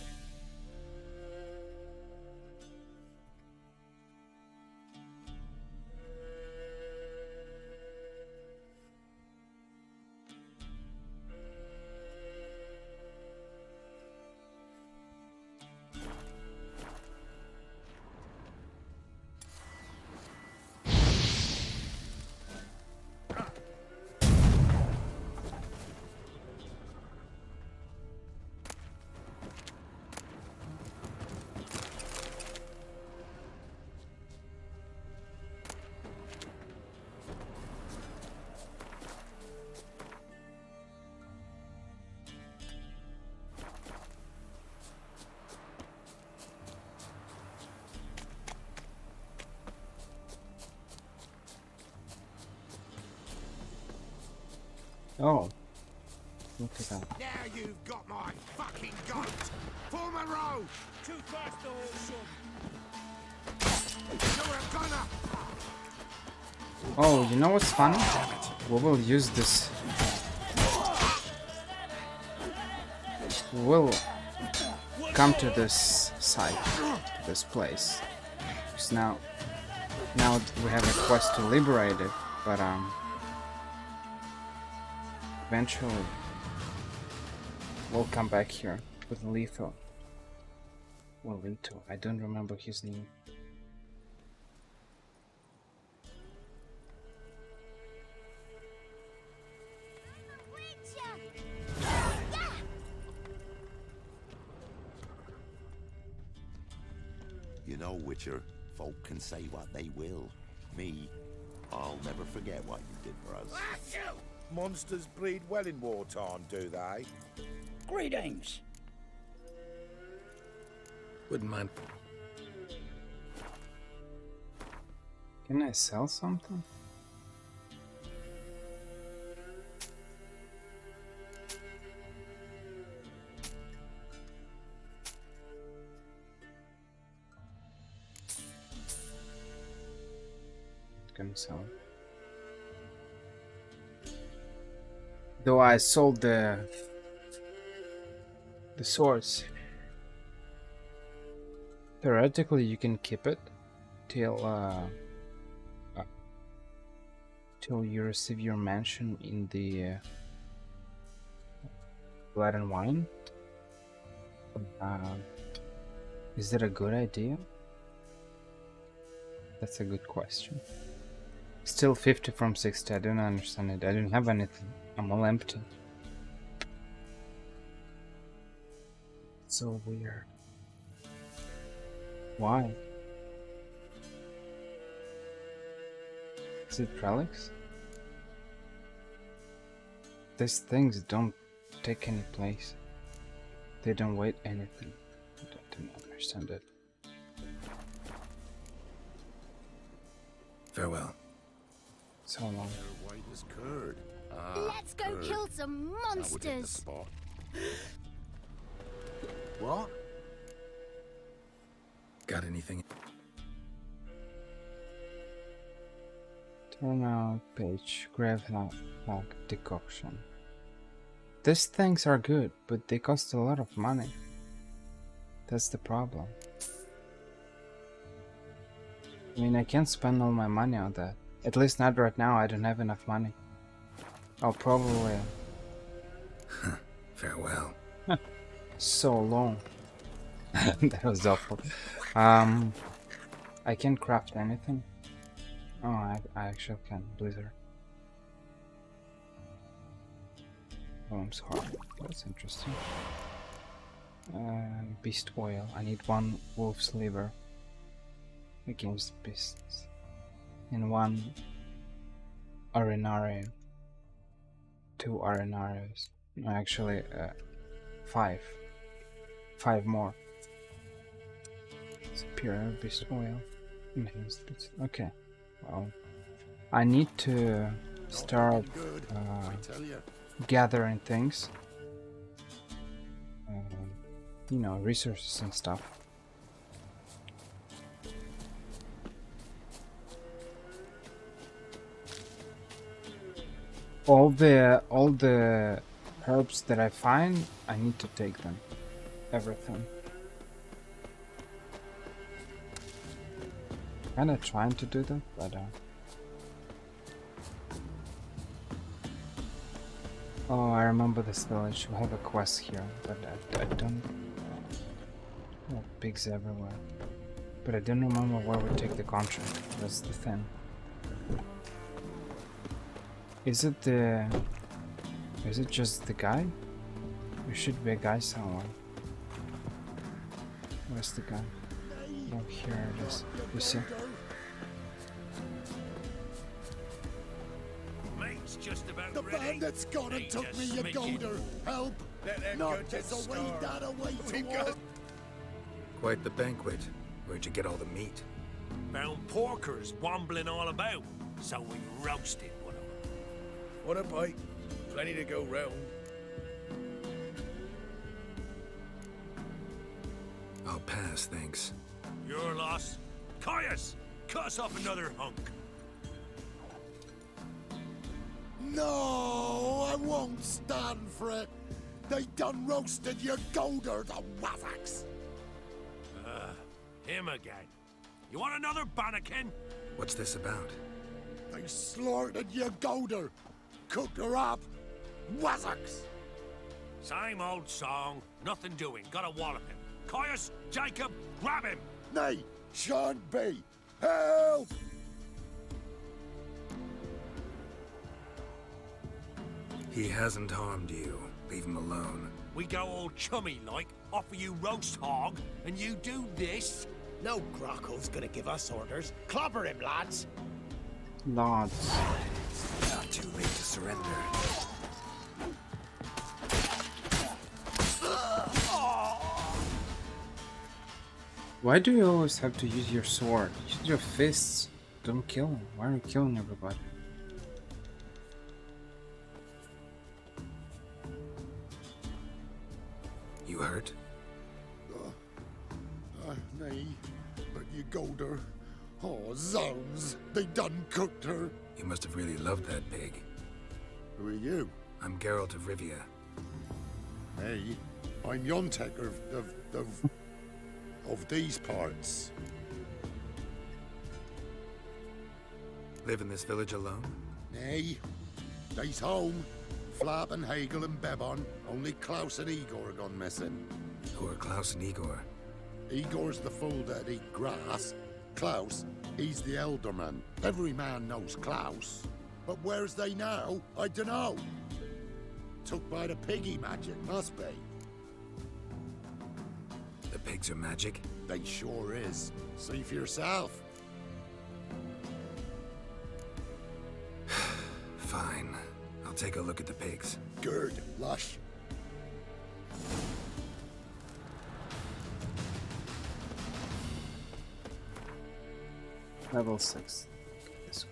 Oh, look at that. Now you've got my fucking goat. Form a row. Too fast to hold, son. You're a gunner. Oh, you know what's funny? We will use this. We'll come to this site, to this place. Because now we have a quest to liberate it, but eventually we'll come back here with Letho. Well, Letho, I don't remember his name. You know, Witcher, folk can say what they will. Me, I'll never forget what you did for us. Monsters breed well in wartime, do they? Greetings. Wouldn't mind. Can I sell something? Gonna sell. Though I sold the swords. Theoretically, you can keep it till you receive your mansion in the Blood and Wine. Is that a good idea? That's a good question. Still 50 from 60. I don't understand it. I don't have anything. I'm all empty. So weird. Why? Is it relics? These things don't take any place. They don't weigh anything. I don't understand it. Farewell. So long. White as curd. Let's go curd. kill some That would hit the monsters. spot. What? Got anything? Turn out page. Gravehog decoction. These things are good, but they cost a lot of money. That's the problem. I mean, I can't spend all my money on that. At least not right now. I don't have enough money. I'll probably... Farewell. So long. That was awful. I can't craft anything. Oh, I actually can. Blizzard. Bones heart. That's interesting. Beast oil. I need one wolf's liver against beasts. And one arenarium. 2 arenarios. No, actually, 5. 5 more. Superior beast oil. Enhanced beast. Okay. Well, I need to start gathering things. You know, resources and stuff. All the herbs that I find, I need to take them. Everything. Kinda trying to do that, but oh, I remember this village. We have a quest here, but I don't. Oh, pigs everywhere. But I don't remember where we take the contract. That's the thing. Is it just the guy? There should be a guy somewhere. Where's the guy? Oh, here it is. You see? Mate's just about The ready. bandits gone and took me, you golder. Help! Not there's a way that away to Quite the banquet. Where'd you get all the meat? Found porkers wambling all about, so we roasted one of them. What a bite. Plenty to go round. I'll pass, thanks. Your loss. Caius, cut us off another hunk. No, I won't stand for it. They done roasted your golder, the wazzocks. Him again. You want another bannikin? What's this about? They slaughtered your golder. Cooked her up. Wazzocks. Same old song. Nothing doing. Gotta wallop him. Caius, Jacob, grab him. Nay, shan't be. Help! He hasn't harmed you. Leave him alone. We go all chummy like, offer you roast hog, and you do this? No Grockle's gonna give us orders. Clobber him, lads. Lads. Not too late to surrender. Why do you always have to use your sword? Use your fists. Don't kill him. Why are you killing everybody? You hurt? Nay, but you golder. Oh, zounds. They done cooked her. You must have really loved that pig. Who are you? I'm Geralt of Rivia. Hey, I'm Yontek of these parts. Live in this village alone? Nay, they's home. Flap and Hagel and Bebon. Only Klaus and Igor gone missing. Who are Klaus and Igor? Igor's the fool that eat grass. Klaus, he's the elderman. Every man knows Klaus. But where's they now? I dunno. Took by the piggy magic, must be. The pigs are magic? They sure is. See for yourself. Fine. I'll take a look at the pigs. Good, lush. Level 6. This way.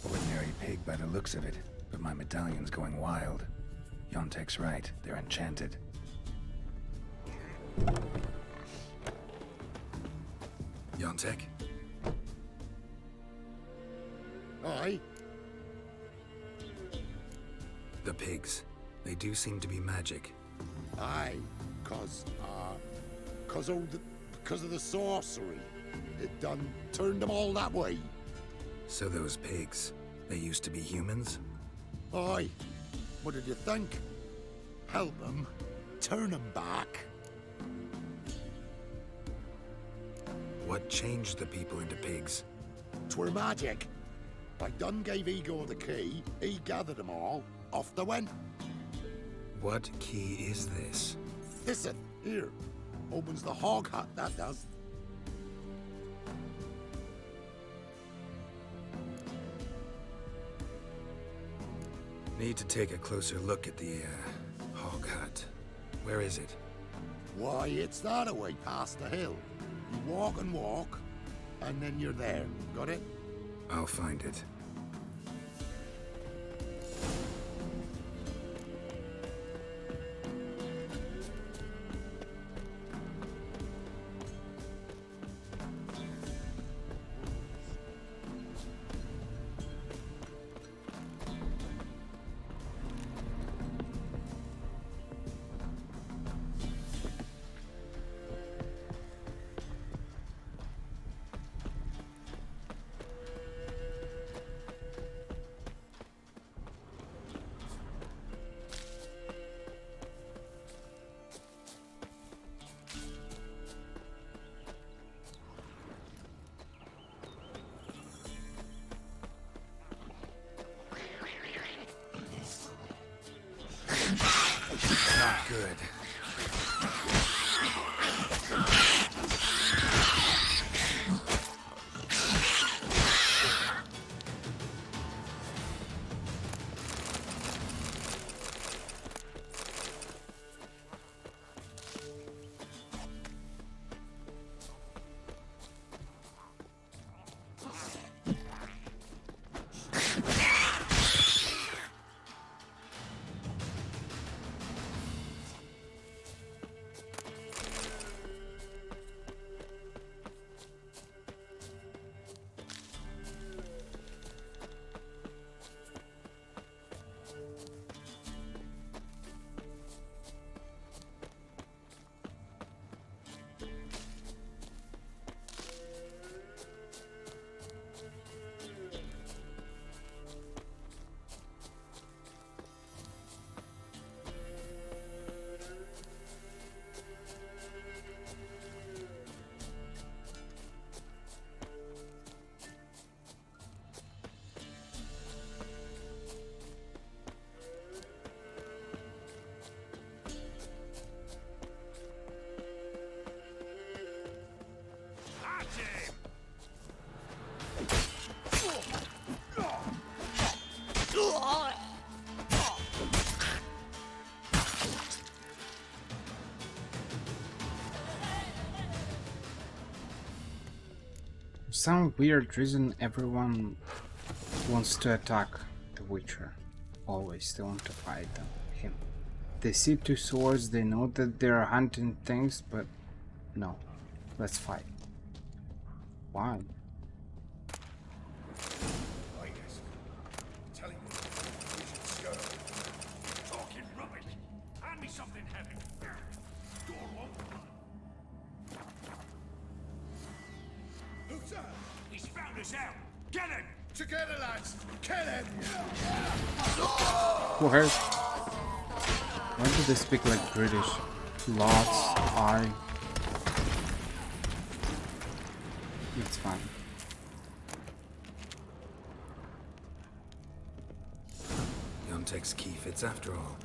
Ordinary pig by the looks of it, but my medallion's going wild. Yontek's right, they're enchanted. Yontek? Aye. The pigs. They do seem to be magic. Aye, cause of the sorcery. It done turned them all that way. So those pigs, they used to be humans? Aye. What did you think? Help them, turn them back. What changed the people into pigs? 'Twere magic. I done gave Igor the key, he gathered them all, off they went. What key is this? Listen, here. Opens the hog hut, that does. Need to take a closer look at the, hog hut. Where is it? Why, it's that away past the hill. You walk, and then you're there. Got it? I'll find it. Not good. some weird reason everyone wants to attack the Witcher. Always they want to fight him. They see two swords, they know that they're hunting things, but no. Let's fight. Why? Telling you, we should scurry. Talking rubbish. Hand me something heavy. Door won't run. Who's that? He's found us out. Get him! Together, lads! Kill him! Who hurt? Why do they speak like British? Lots, I. It's fine. Yontek's key fits after all.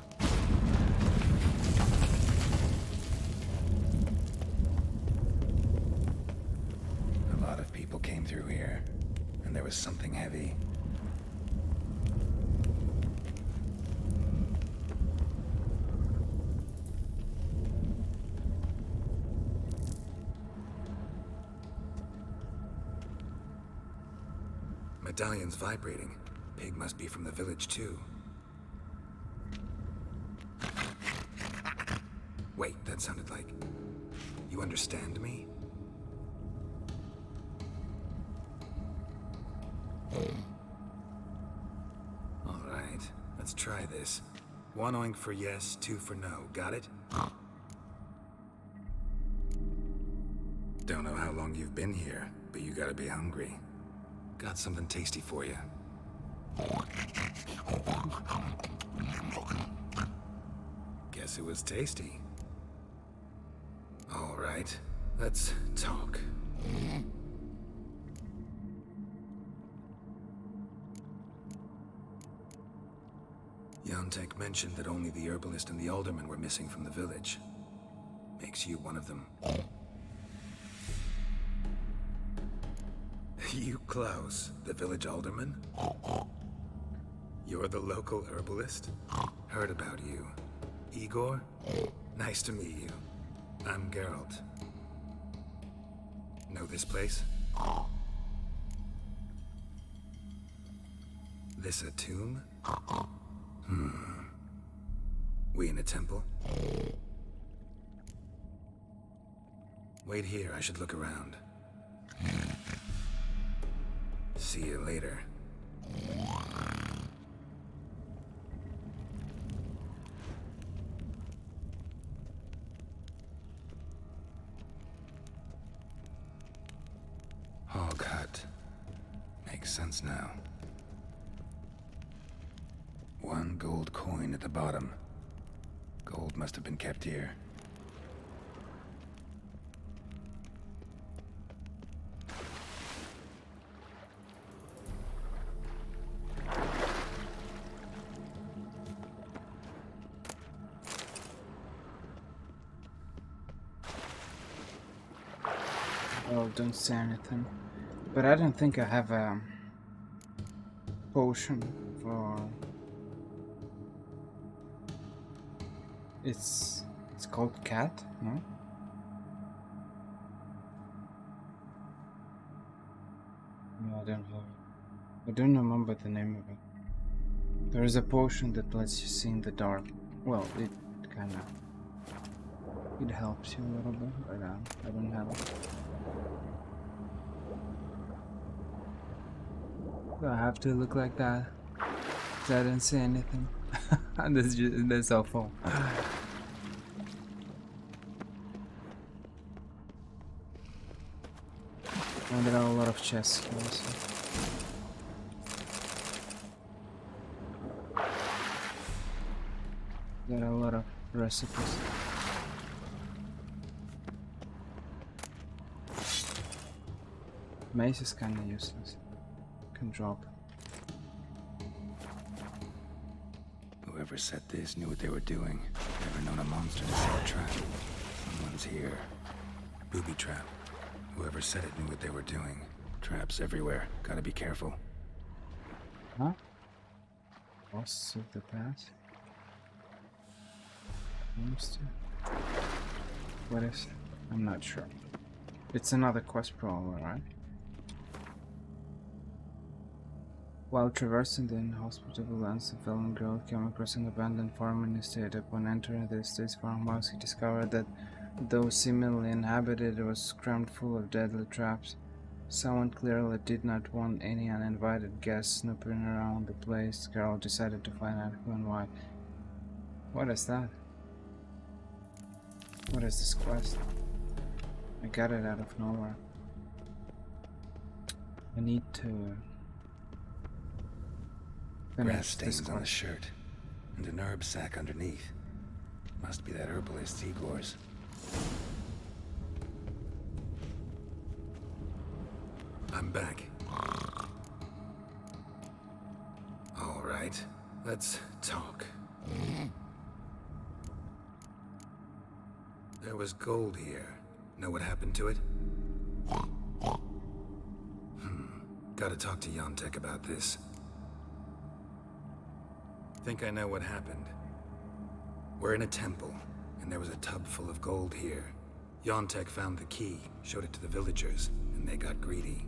A lot of people came through here, and there was something heavy. Medallion's vibrating. Pig must be from the village too. Wait, that sounded like... You understand me? Alright, let's try this. 1 oink for yes, 2 for no. Got it? Don't know how long you've been here, but you gotta be hungry. Got something tasty for you. Guess it was tasty. All right, let's talk. Yontek mentioned that only the herbalist and the alderman were missing from the village. Makes you one of them. You, Klaus, the village alderman? You're the local herbalist? Heard about you. Igor? Nice to meet you. I'm Geralt. Know this place? This a tomb? We in a temple? Wait here, I should look around. See you later. Hog hut. Makes sense now. 1 gold coin at the bottom. Gold must have been kept here. Oh, don't say anything. But I don't think I have a potion for... It's called cat, no? No, I don't have it. I don't remember the name of it. There is a potion that lets you see in the dark. Well, it kinda... It helps you a little bit, but I don't have it. Do I have to look like that? So I didn't say anything. That's awful. And there are a lot of chests also. There are a lot of recipes. Mace is kinda useless. Can drop. Whoever set this knew what they were doing. Never known a monster to set a trap. Someone's here. Booby trap. Whoever set it knew what they were doing. Traps everywhere. Gotta be careful. Huh? Boss of the past? Monster? What is it? I'm not sure. It's another quest probably, right? While traversing the inhospitable lands of Velen, Geralt came across an abandoned farming estate. Upon entering the estate's farmhouse, he discovered that, though seemingly inhabited, it was crammed full of deadly traps. Someone clearly did not want any uninvited guests snooping around the place. Geralt decided to find out who and why. What is that? What is this quest? I got it out of nowhere. I need to Grass stains on the shirt, and an herb sack underneath. Must be that herbalist Igor's. I'm back. All right, let's talk. There was gold here. Know what happened to it? Gotta talk to Yontek about this. Think I know what happened. We're in a temple, and there was a tub full of gold here. Yontek found the key, showed it to the villagers, and they got greedy.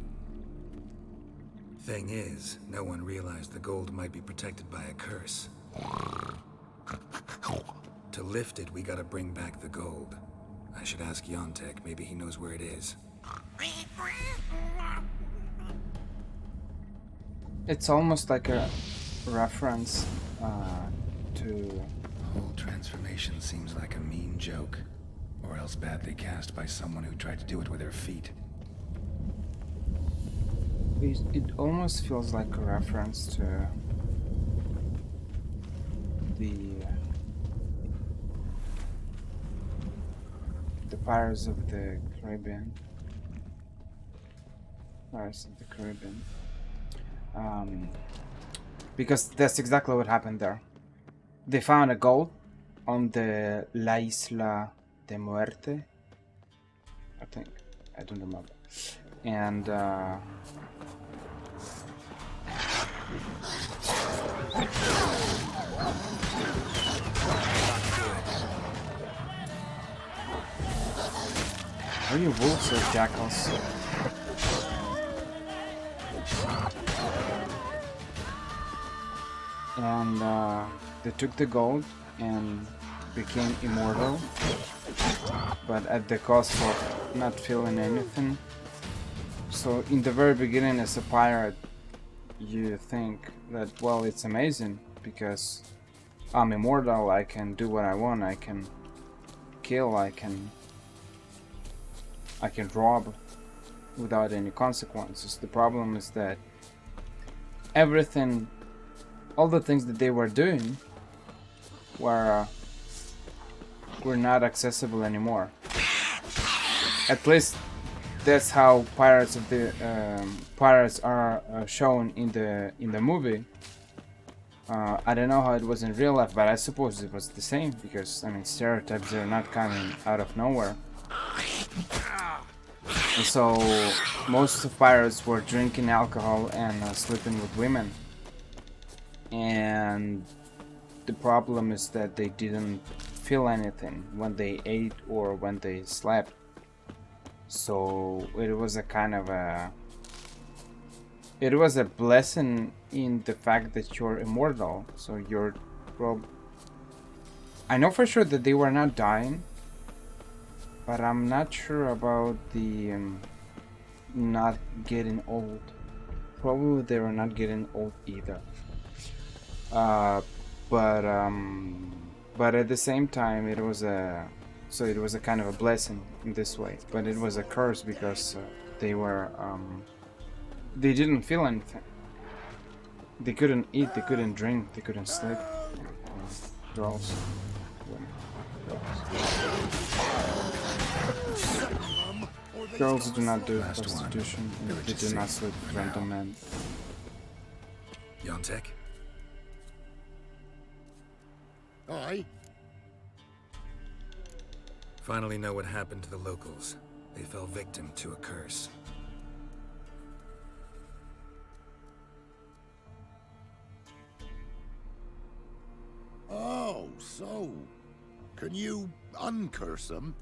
Thing is, no one realized the gold might be protected by a curse. To lift it, we gotta bring back the gold. I should ask Yontek, maybe he knows where it is. It's almost like a reference to... Whole transformation seems like a mean joke, or else badly cast by someone who tried to do it with their feet. It almost feels like a reference to the Pirates of the Caribbean. Pirates of the Caribbean. Because that's exactly what happened there. They found a gold on the La Isla de Muerte, I think. I don't remember. And are you wolves or jackals? And they took the gold and became immortal, but at the cost of not feeling anything. So in the very beginning, as a pirate, you think that, well, it's amazing because I'm immortal, I can do what I want, I can kill, I can rob without any consequences. The problem is that everything, all the things that they were doing were not accessible anymore. At least that's how pirates are shown in the movie. I don't know how it was in real life, but I suppose it was the same because, I mean, stereotypes are not coming out of nowhere. And so most of pirates were drinking alcohol and sleeping with women. And the problem is that they didn't feel anything when they ate or when they slept. So it was a kind of it was a blessing in the fact that you're immortal. So you're I know for sure that they were not dying, but I'm not sure about the not getting old. Probably they were not getting old either. But at the same time, it was a kind of a blessing in this way. But it was a curse because they were they didn't feel anything. They couldn't eat, they couldn't drink, they couldn't sleep. Girls, women, girls do not do prostitution, and they do not sleep with random men. Yontek? Aye. Finally know what happened to the locals. They fell victim to a curse. Oh, so can you uncurse them?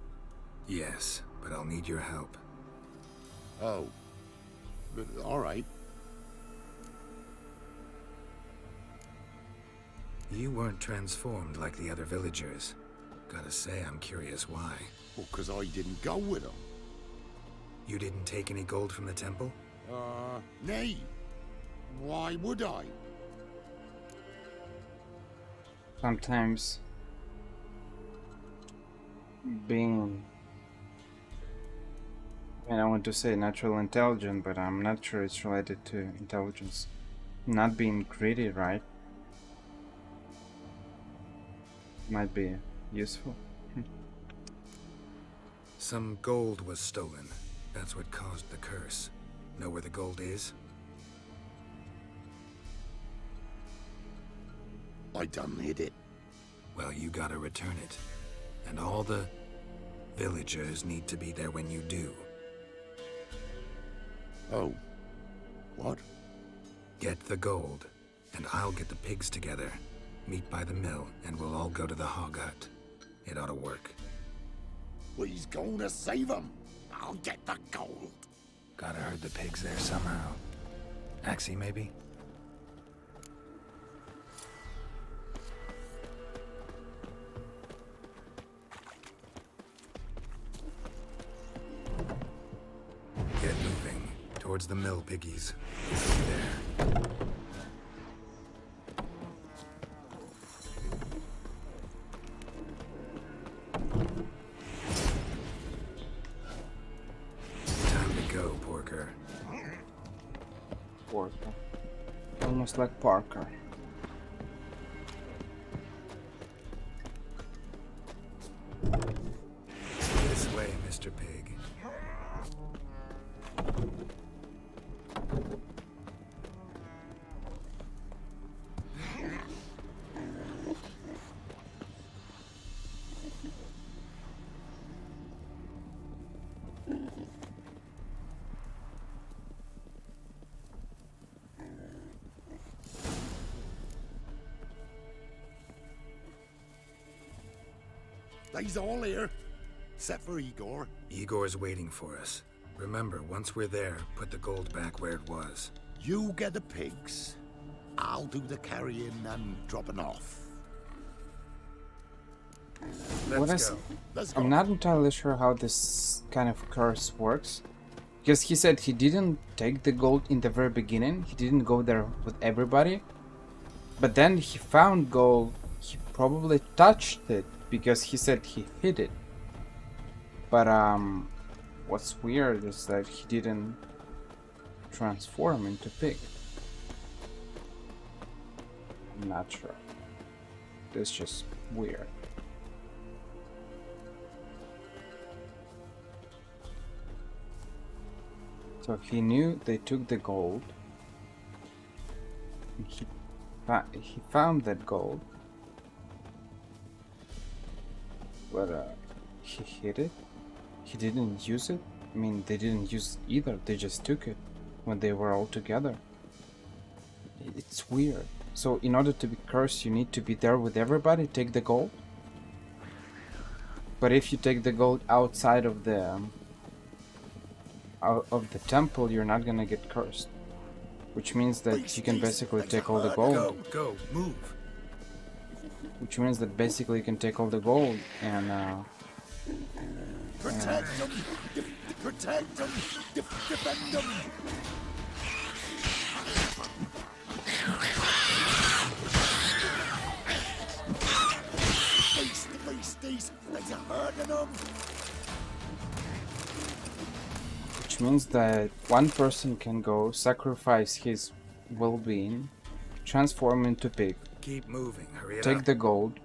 Yes, but I'll need your help. Oh, but all right. You weren't transformed like the other villagers. Gotta say, I'm curious why. Well, 'cause I didn't go with them. You didn't take any gold from the temple? Nay. Why would I? Sometimes being, and I want to say natural intelligent, but I'm not sure it's related to intelligence. Not being greedy, right? Might be useful. Some gold was stolen. That's what caused the curse. Know where the gold is? I done hid it. Well, you gotta return it. And all the villagers need to be there when you do. Oh. What? Get the gold, and I'll get the pigs together. Meet by the mill, and we'll all go to the hog hut. It ought to work. We's gonna save them. I'll get the gold. Gotta herd the pigs there somehow. Axie, maybe? Get moving. Towards the mill, piggies. There. Time to go, Porker. Porker. Almost like Parker. This way, Mr. Pig. They's all here. Except for Igor. Igor's waiting for us. Remember, once we're there, put the gold back where it was. You get the pigs. I'll do the carrying and dropping off. Let's go. I'm not entirely sure how this kind of curse works. Because he said he didn't take the gold in the very beginning. He didn't go there with everybody. But then he found gold. He probably touched it because he said he hid it. But what's weird is that he didn't transform into pig. I'm not sure. It's just weird. So he knew they took the gold. He found that gold. But he hid it. He didn't use it. I mean, they didn't use it either. They just took it when they were all together. It's weird. So in order to be cursed, you need to be there with everybody, take the gold. But if you take the gold outside of the temple, you're not gonna get cursed. Which means that you can basically take all the gold. Go, move. Which means that basically you can take all the gold and Protect them! Protect them! Defend them! Face the beasties! They're hurting them! which means that one person can go sacrifice his well-being, transform into pig, Keep moving. Hurry it take up. the gold,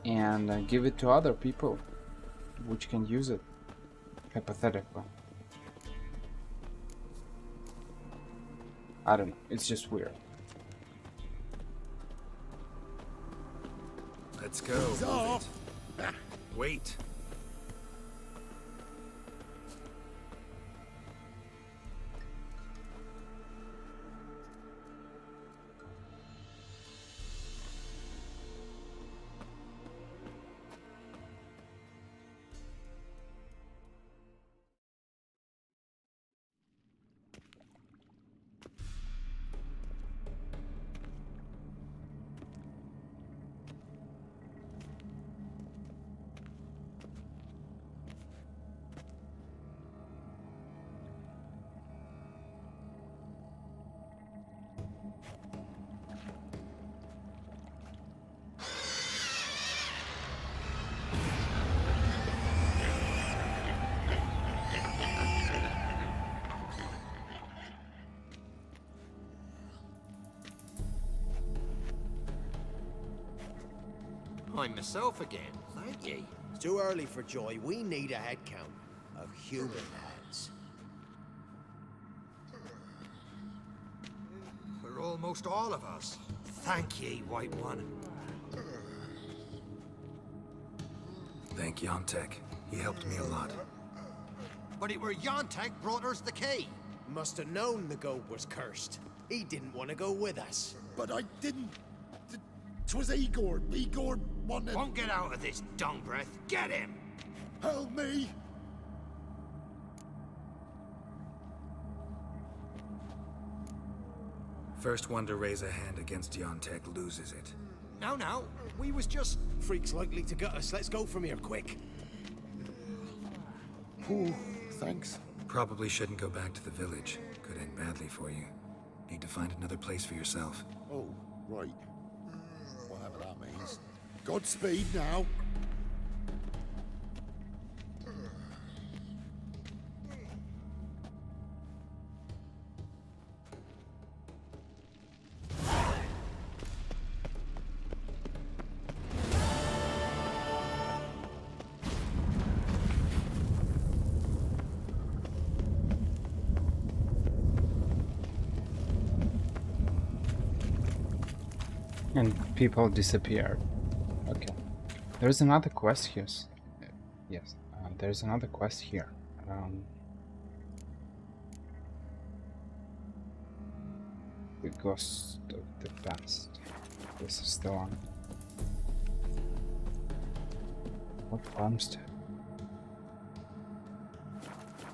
and give it to other people, which can use it, hypothetically. I don't know, it's just weird. Let's go. Move it. Wait. I'm myself again. Thank ye. It's too early for joy. We need a head count of human heads. For almost all of us. Thank ye, White One. Thank Yontek. He helped me a lot. But it were Yontek brought us the key. Must have known the goat was cursed. He didn't want to go with us. But I didn't. 'Twas Igor. Igor wanted. Won't get out of this dung breath. Get him! Help me! First one to raise a hand against Yontek loses it. No. We was just... Freak's likely to gut us. Let's go from here, quick. Ooh, thanks. Probably shouldn't go back to the village. Could end badly for you. Need to find another place for yourself. Oh, right. Whatever that means. Godspeed now. And people disappeared. Okay. There's another quest here. Yes. There's another quest here. The Ghost of the Past. This is the one. What farmstead?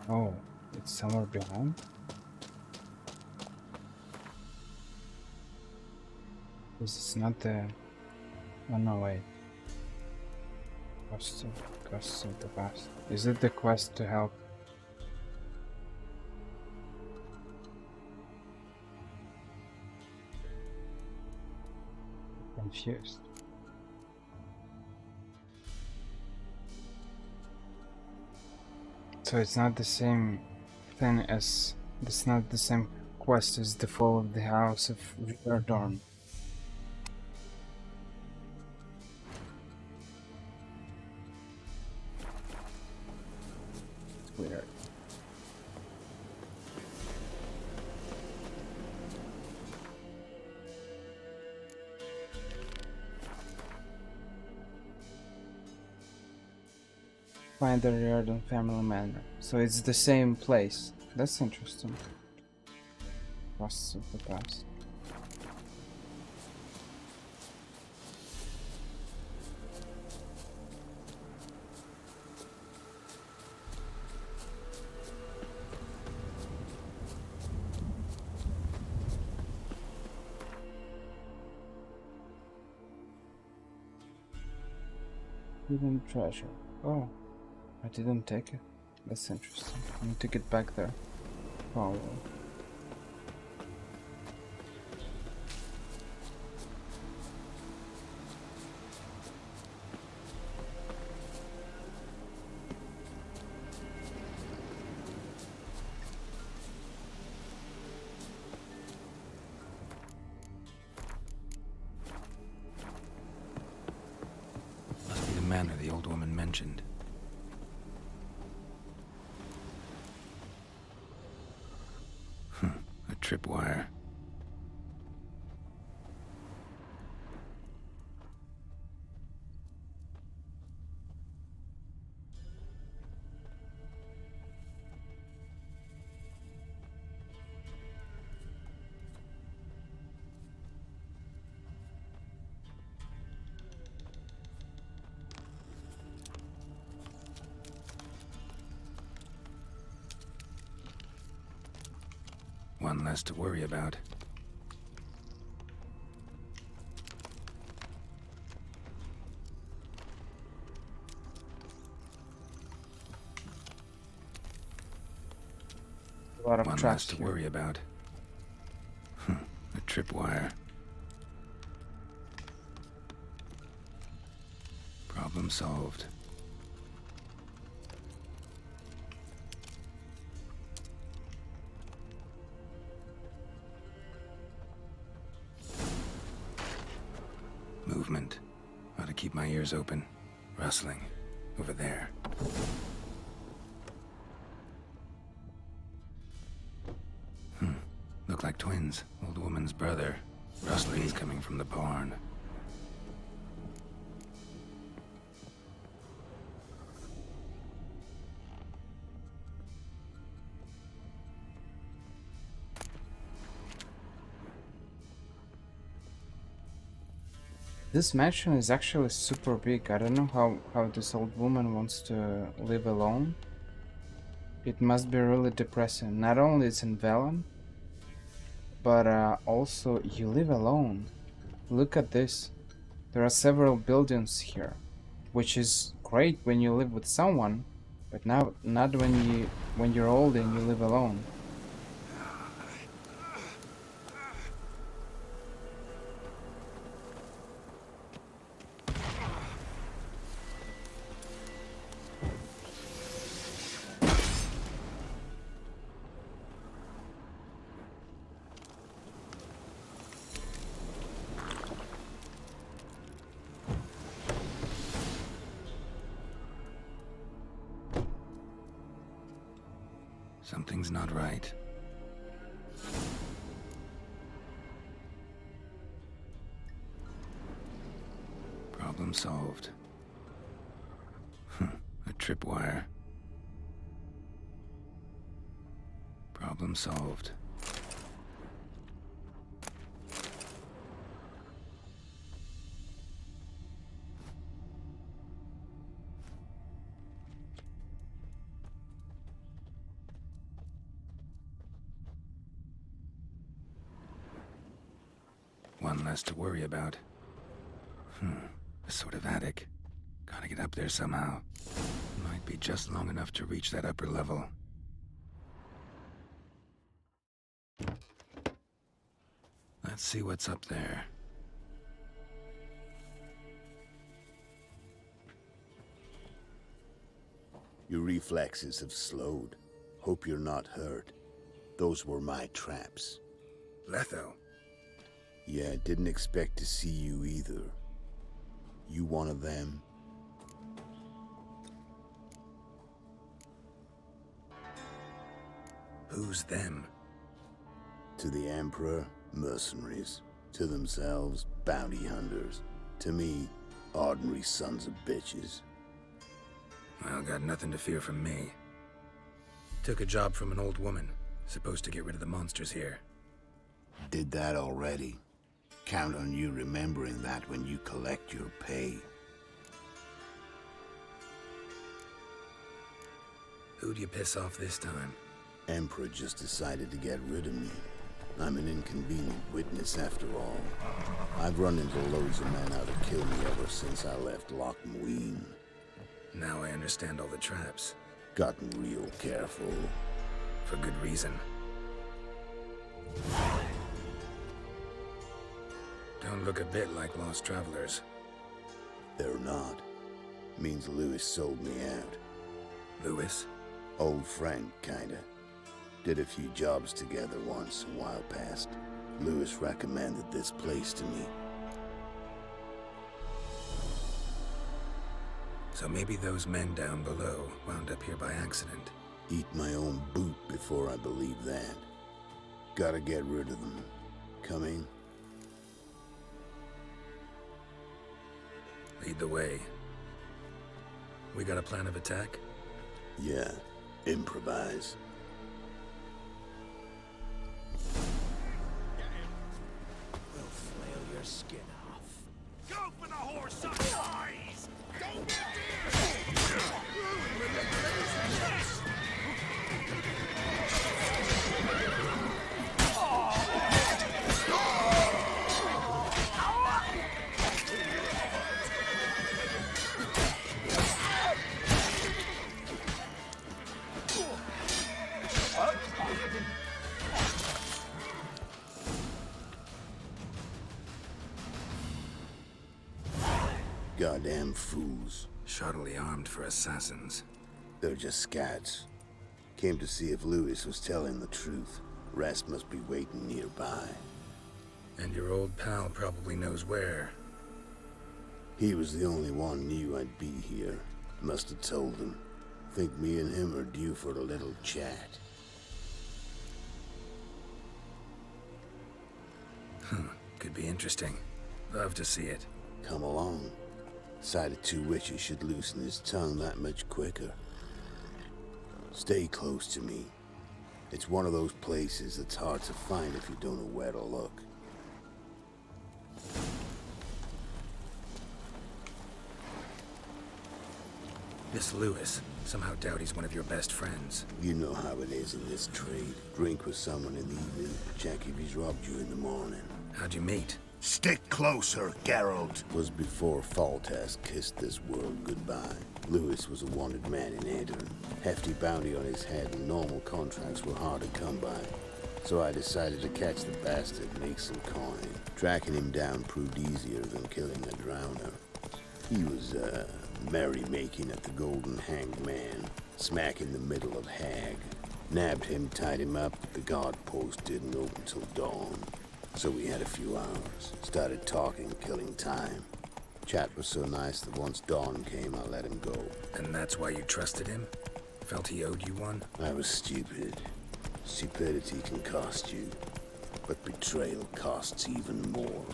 Oh, it's somewhere behind? This is not the... Oh no, wait. Ghost of the Past. Is it the quest to help? Confused. So it's not the same thing as... It's not the same quest as the fall of the House of Reardon. Weird. Find the Reardon family manor. So it's the same place. That's interesting. Ghosts of the Past. Hidden treasure. Oh, I didn't take it. That's interesting. I need to get back there. Oh. Must be the manor the old woman mentioned. A tripwire. One less to worry about. A lot of One traps less to here. worry about. A tripwire. Problem solved. Movement. Ought to keep my ears open. Rustling. Over there. Look like twins. Old woman's brother. Rustling's coming from the barn. This mansion is actually super big. I don't know how this old woman wants to live alone. It must be really depressing. Not only it's in Velen, but also you live alone. Look at this. There are several buildings here, which is great when you live with someone, but now not when you're old and you live alone. Something's not right. Problem solved. A tripwire. Problem solved. One less to worry about. A sort of attic. Gotta get up there somehow. Might be just long enough to reach that upper level. Let's see what's up there. Your reflexes have slowed. Hope you're not hurt. Those were my traps. Letho. Yeah, didn't expect to see you either. You one of them? Who's them? To the Emperor, mercenaries. To themselves, bounty hunters. To me, ordinary sons of bitches. Well, got nothing to fear from me. Took a job from an old woman. Supposed to get rid of the monsters here. Did that already. Count on you remembering that when you collect your pay. Who'd you piss off this time? Emperor just decided to get rid of me. I'm an inconvenient witness after all. I've run into loads of men out to kill me ever since I left Loch Muin. Now I understand all the traps. Gotten real careful. For good reason. Don't look a bit like lost travelers. They're not. Means Lewis sold me out. Lewis? Old friend, kinda. Did a few jobs together once, a while past. Lewis recommended this place to me. So maybe those men down below wound up here by accident. Eat my own boot before I believe that. Gotta get rid of them. Coming? Lead the way. We got a plan of attack? Yeah, improvise. We'll flail your skin off. Go for the horse up eyes! Don't get Goddamn fools. Shoddily armed for assassins. They're just scats. Came to see if Lewis was telling the truth. Rest must be waiting nearby. And your old pal probably knows where. He was the only one knew I'd be here. Must have told him. Think me and him are due for a little chat. Could be interesting. Love to see it. Come along. Sight of two witches should loosen his tongue that much quicker. Stay close to me. It's one of those places that's hard to find if you don't know where to look. This Lewis, somehow doubt he's one of your best friends. You know how it is in this trade. Drink with someone in the evening, check if he's robbed you in the morning. How'd you meet? Stick closer, Geralt. Was before Foltest kissed this world goodbye. Lewis was a wanted man in Reardon. Hefty bounty on his head and normal contracts were hard to come by. So I decided to catch the bastard and make some coin. Tracking him down proved easier than killing a drowner. He was, merrymaking at the Golden Hanged Man, smack in the middle of Hag. Nabbed him, tied him up, but the guard post didn't open till dawn. So we had a few hours. Started talking, killing time. Chat was so nice that once dawn came, I let him go. And that's why you trusted him? Felt he owed you one? I was stupid. Stupidity can cost you, but betrayal costs even more.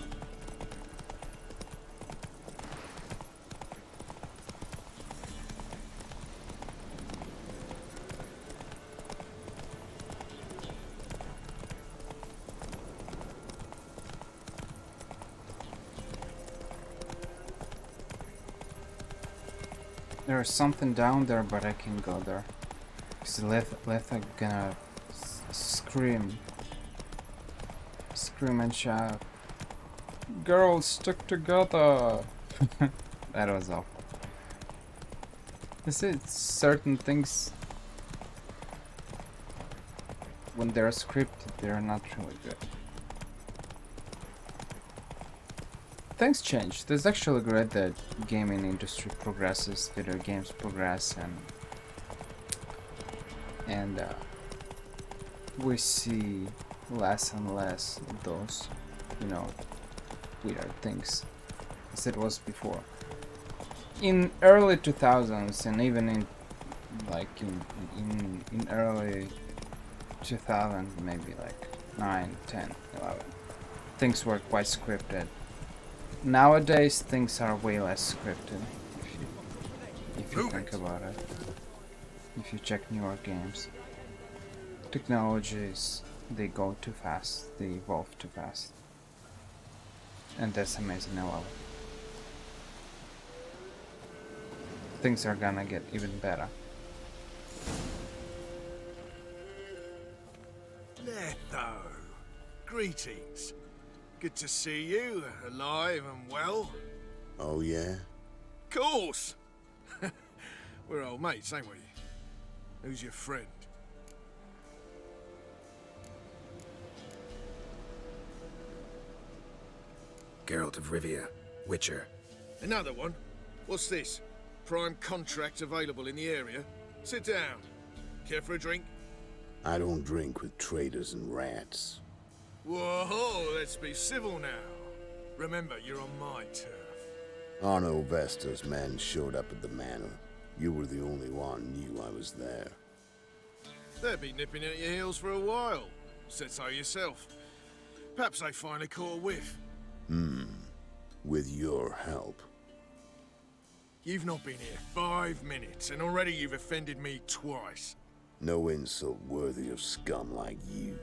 There's something down there, but I can go there. Cause Letho gonna scream and shout, "Girls, stick together!" That was awful. You see, certain things, when they're scripted, they're not really good. Things change. It's actually great that gaming industry progresses, video games progress, and we see less and less of those, weird things as it was before. In early 2000s and even in early 2000, maybe like 9, 10, 11, things were quite scripted. Nowadays, things are way less scripted, if you think about it. If you check newer games. Technologies, they go too fast, they evolve too fast. And that's amazing, I love it. Things are gonna get even better. Letho, greetings. Good to see you, alive and well. Oh, yeah? Course! We're old mates, ain't we? Who's your friend? Geralt of Rivia, Witcher. Another one? What's this? Prime contract available in the area? Sit down. Care for a drink? I don't drink with traitors and rats. Whoa, let's be civil now. Remember, you're on my turf. Arno Vesta's men showed up at the manor. You were the only one knew I was there. They'll be nipping at your heels for a while. Said so yourself. Perhaps they finally caught a whiff. With your help. You've not been here 5 minutes, and already you've offended me twice. No insult worthy of scum like you.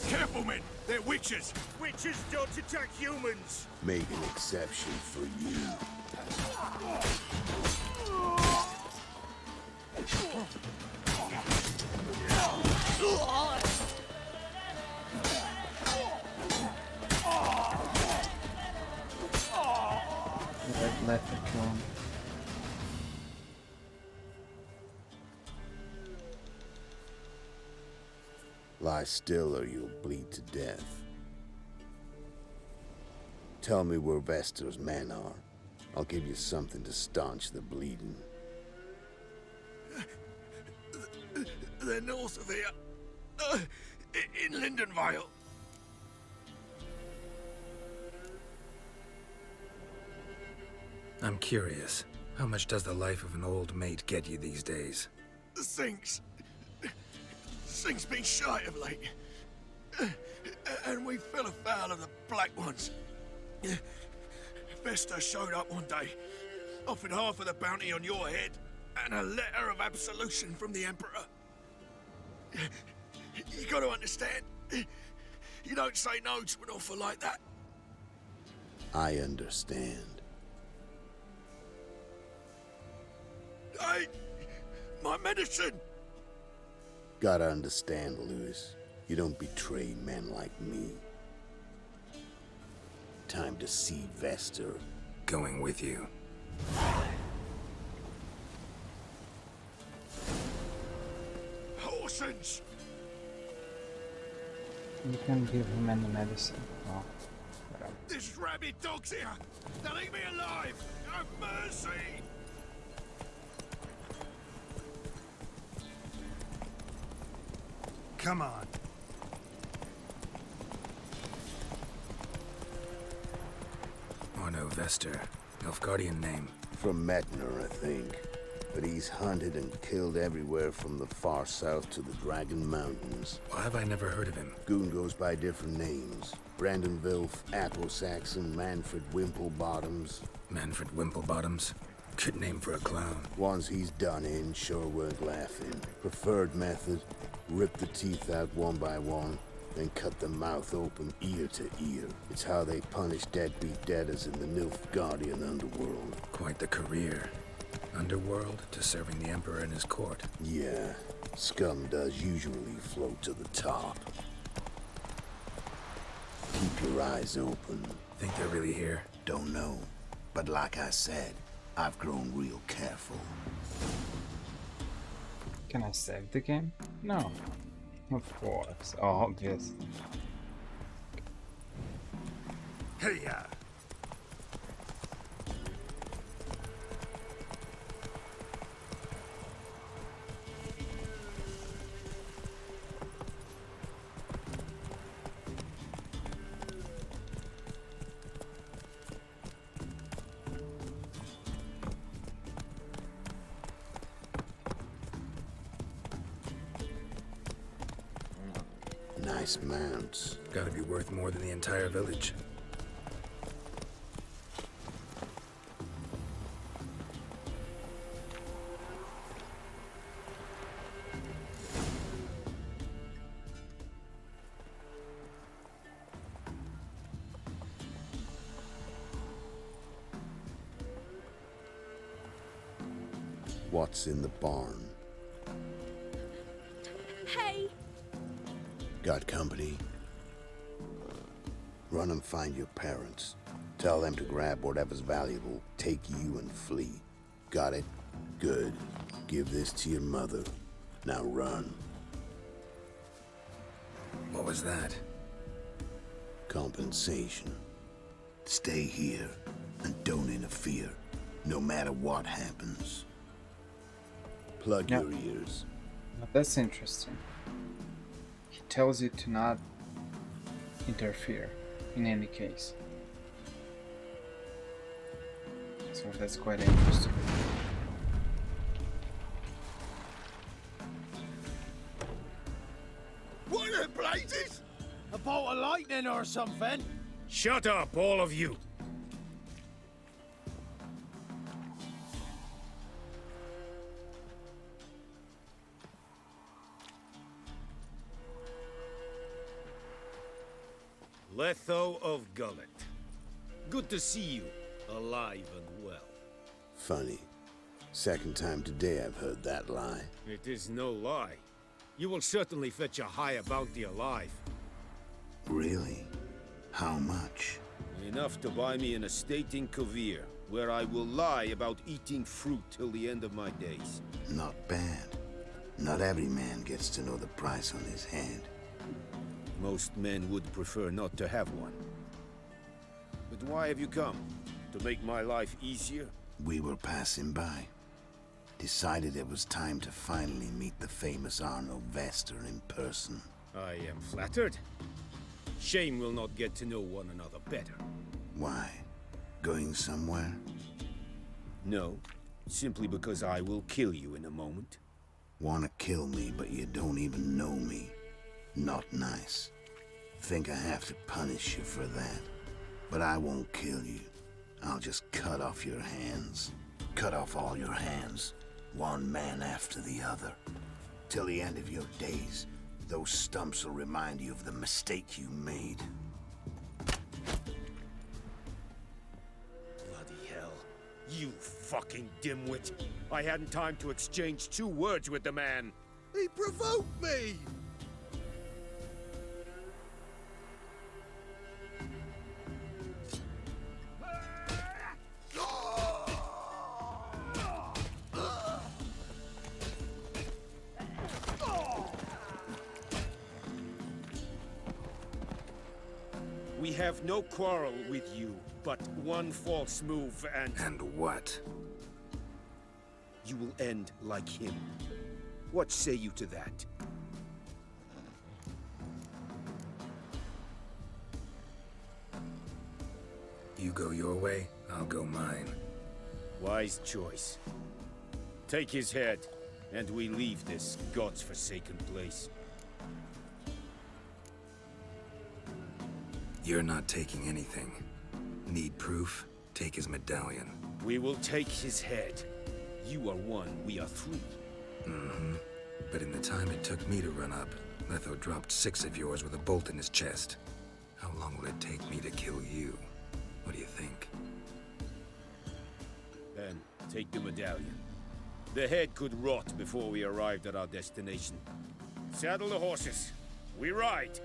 Careful, men! They're witches! Witches don't attack humans! Make an exception for you. Let it kill him. Lie still or you'll bleed to death. Tell me where Vestor's men are. I'll give you something to staunch the bleeding. They're north of here. In Lindenvale. I'm curious. How much does the life of an old mate get you these days? The thing's been shy of late. And we fell afoul of the Black Ones. Vesta showed up one day, offered half of the bounty on your head, and a letter of absolution from the Emperor. You gotta understand, you don't say no to an offer like that. I understand. Hey, my medicine! Gotta understand, Lewis. You don't betray men like me. Time to see Vester. Going with you. Horsens! You can give him any medicine. Oh, whatever. This rabid dog's here! Now leave me alive! Have mercy! Come on. Arno Vester. Nilfgaardian name. From Metner, I think. But he's hunted and killed everywhere from the far south to the Dragon Mountains. Why have I never heard of him? Goon goes by different names. Brandon Wilf, Atho Saxon, Manfred Wimplebottoms. Manfred Wimplebottoms? Good name for a clown. Ones he's done in sure weren't laughing. Preferred method, rip the teeth out one by one, then cut the mouth open ear to ear. It's how they punish deadbeat debtors in the Nilfgaardian underworld. Quite the career. Underworld to serving the Emperor in his court. Yeah, scum does usually float to the top. Keep your eyes open. Think they're really here? Don't know. But like I said, I've grown real careful. Can I save the game? No. Of course. Obvious. Hey, ya! Nice mounts. Gotta be worth more than the entire village. What's in the barn? Hey! Got company? Run and find your parents. Tell them to grab whatever's valuable, take you and flee. Got it? Good. Give this to your mother. Now run. What was that? Compensation. Stay here and don't interfere, no matter what happens. Plug your ears. Now that's interesting. He tells you to not interfere in any case. So that's quite interesting. What the blazes? A bolt of lightning or something? Shut up, all of you! Letho of Gullet. Good to see you, alive and well. Funny. Second time today I've heard that lie. It is no lie. You will certainly fetch a higher bounty alive. Really? How much? Enough to buy me an estate in Kovir, where I will lie about eating fruit till the end of my days. Not bad. Not every man gets to know the price on his head. Most men would prefer not to have one. But why have you come? To make my life easier? We were passing by. Decided it was time to finally meet the famous Arno Vester in person. I am flattered. Shame we'll not get to know one another better. Why? Going somewhere? No, simply because I will kill you in a moment. Wanna kill me, but you don't even know me. Not nice. Think I have to punish you for that. But I won't kill you. I'll just cut off your hands. Cut off all your hands, one man after the other. Till the end of your days, those stumps will remind you of the mistake you made. Bloody hell. You fucking dimwit. I hadn't time to exchange 2 words with the man. He provoked me! We have no quarrel with you, but one false move and... And what? You will end like him. What say you to that? You go your way, I'll go mine. Wise choice. Take his head, and we leave this god's-forsaken place. You're not taking anything. Need proof? Take his medallion. We will take his head. You are 1, we are 3. Mm-hmm. But in the time it took me to run up, Letho dropped 6 of yours with a bolt in his chest. How long will it take me to kill you? What do you think? Then, take the medallion. The head could rot before we arrived at our destination. Saddle the horses. We ride!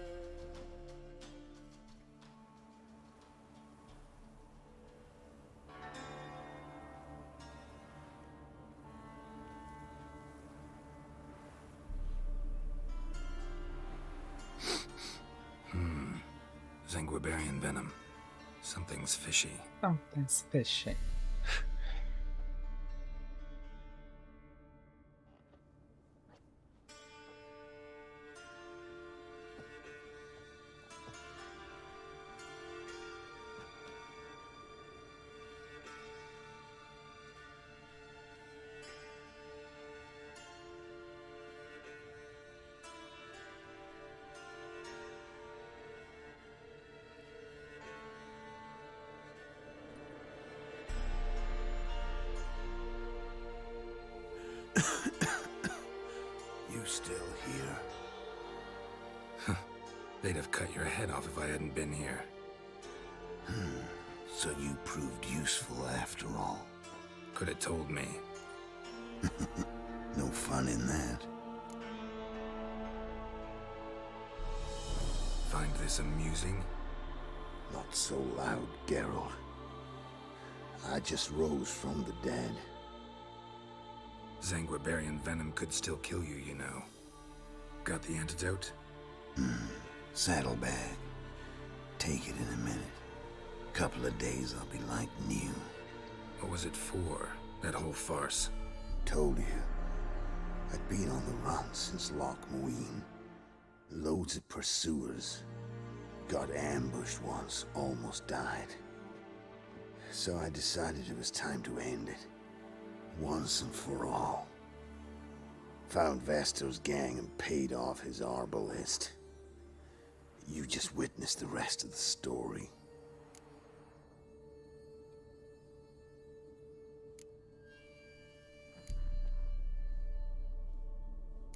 Zanguibarian venom. Something's fishy. Something's fishy. You still here? They'd have cut your head off if I hadn't been here. So you proved useful after all. Could have told me. No fun in that. Find this amusing? Not so loud, Geralt. I just rose from the dead. Zanguibarian venom could still kill you, you know. Got the antidote? Saddlebag. Take it in a minute. Couple of days I'll be like new. What was it for, that whole farce? Told you. I'd been on the run since Loch Muin. Loads of pursuers. Got ambushed once, almost died. So I decided it was time to end it. Once and for all. Found Vestor's gang and paid off his arbalist. You just witnessed the rest of the story.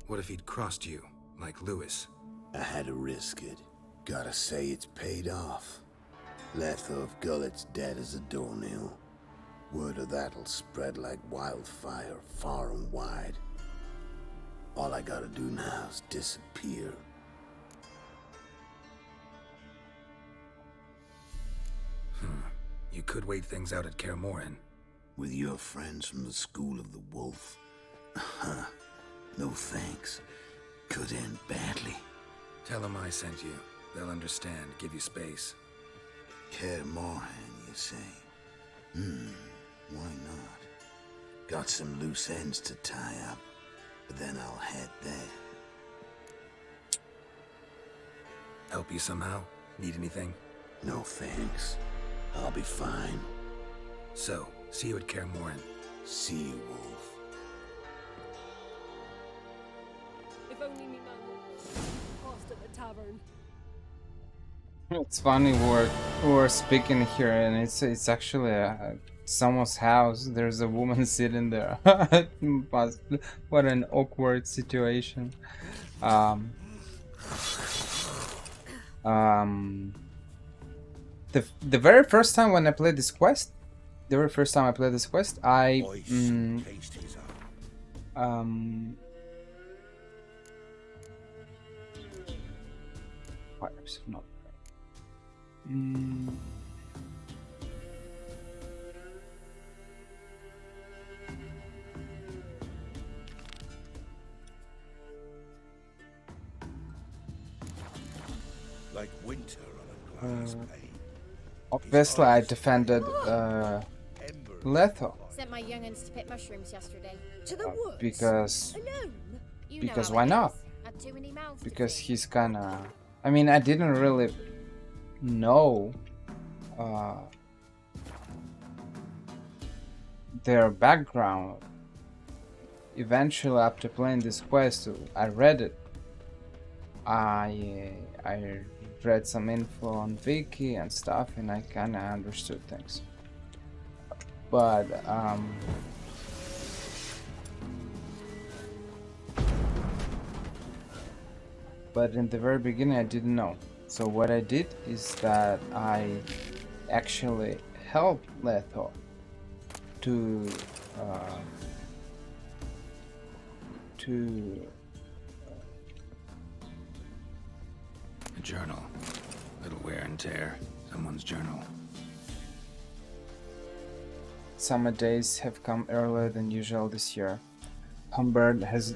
What if he'd crossed you, like Lewis? I had to risk it. Gotta say it's paid off. Letho of Gullet's dead as a doornail. Word of that'll spread like wildfire far and wide. All I gotta do now is disappear. You could wait things out at Kaer Morhen. With your friends from the School of the Wolf. No thanks. Could end badly. Tell them I sent you. They'll understand, give you space. Kaer Morhen, you say? Why not? Got some loose ends to tie up, but then I'll head there. Help you somehow? Need anything? No thanks. I'll be fine. So, see you at Kaer Morhen. Sea wolf. If only me man paused at the tavern. It's funny we're speaking here, and it's actually someone's house. There's a woman sitting there. What an awkward situation. The very first time when I played this quest, I pipes not. Like winter on a glass pane. Obviously, I defended Letho. Sent my young'uns to pick mushrooms yesterday. To the woods? Because You know because how why it not? is. Had too many mouths to Because feed. he's kinda. I mean, I didn't really know their background. Eventually, after playing this quest, I read it. I read some info on Wiki and stuff, and I kinda understood things. But in the very beginning, I didn't know. So what I did is that I actually helped Letho to A journal. Little wear and tear. Someone's journal. Summer days have come earlier than usual this year. Humbert has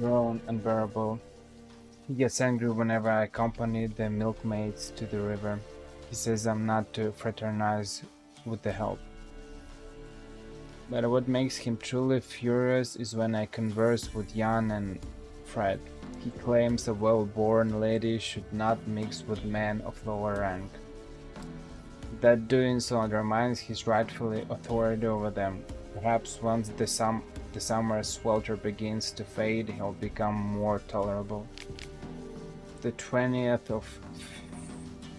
grown unbearable. He gets angry whenever I accompany the milkmaids to the river. He says I'm not to fraternize with the help. But what makes him truly furious is when I converse with Jan and Fred. He claims a well-born lady should not mix with men of lower rank. That doing so undermines his rightfully authority over them. Perhaps once the summer swelter begins to fade, he'll become more tolerable. The 20th of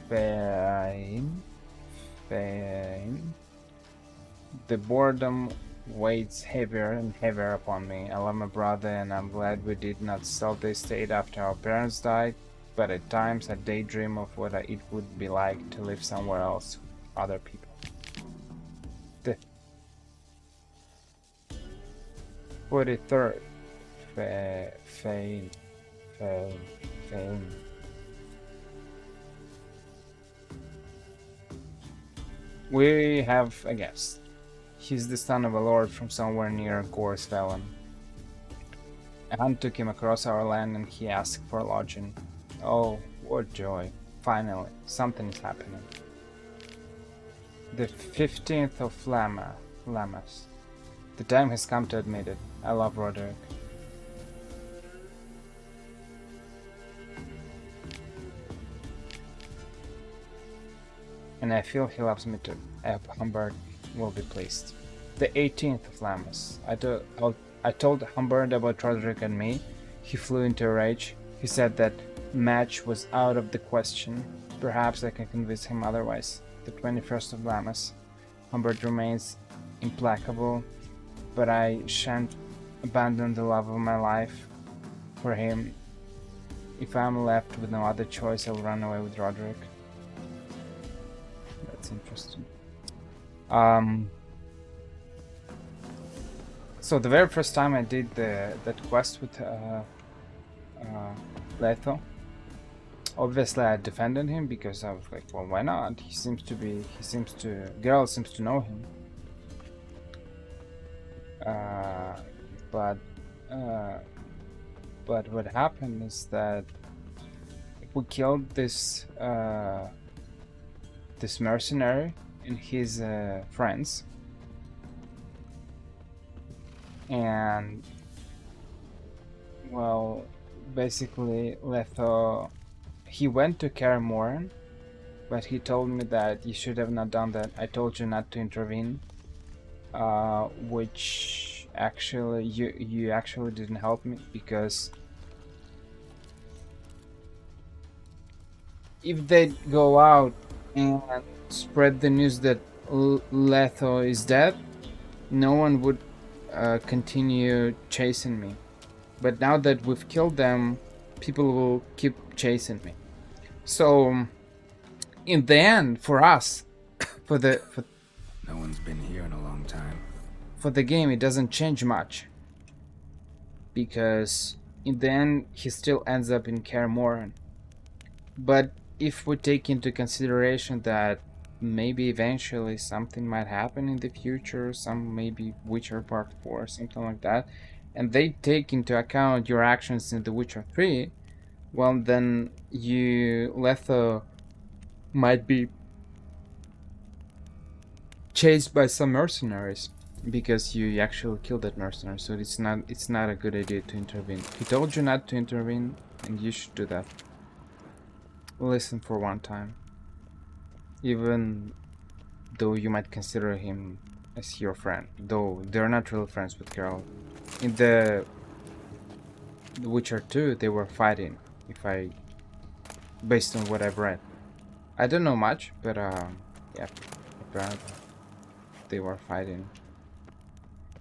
Fame. The boredom weighs heavier and heavier upon me. I love my brother and I'm glad we did not sell the estate after our parents died, but at times I daydream of what it would be like to live somewhere else with other people. The 43rd. Fame. We have a guest. He's the son of a lord from somewhere near Gor's Velen. A hunt took him across our land and he asked for lodging. Oh, what joy. Finally, something is happening. The 15th of Lammas. The time has come to admit it. I love Roderick. And I feel he loves me too. I hope Humbert will be pleased. The 18th of Lammas. I told Humbert about Roderick and me. He flew into a rage. He said that match was out of the question. Perhaps I can convince him otherwise. The 21st of Lammas. Humbert remains implacable, but I shan't abandon the love of my life for him. If I'm left with no other choice, I'll run away with Roderick. That's interesting. So the very first time I did that quest with Letho, obviously I defended him because I was like, well, why not? Geralt seems to know him. But what happened is that we killed this mercenary and his friends, and well, basically Letho, he went to Kaer Morhen, but he told me that you should have not done that. I told you not to intervene. which actually you actually didn't help me, because if they go out and spread the news that Letho is dead, no one would continue chasing me. But now that we've killed them, people will keep chasing me. So, in the end, for us, for no one's been here in a long time. For the game, it doesn't change much, because in the end, he still ends up in Kaer Morhen. But if we take into consideration that maybe eventually something might happen in the future, maybe Witcher Part 4, something like that, and they take into account your actions in The Witcher 3, well, then Letho might be chased by some mercenaries because you actually killed that mercenary. So it's not a good idea to intervene. He told you not to intervene, and you should do that. Listen for one time, even though you might consider him as your friend, though they're not real friends with Geralt. In The Witcher 2, they were fighting, based on what I've read. I don't know much, but yeah, apparently they were fighting.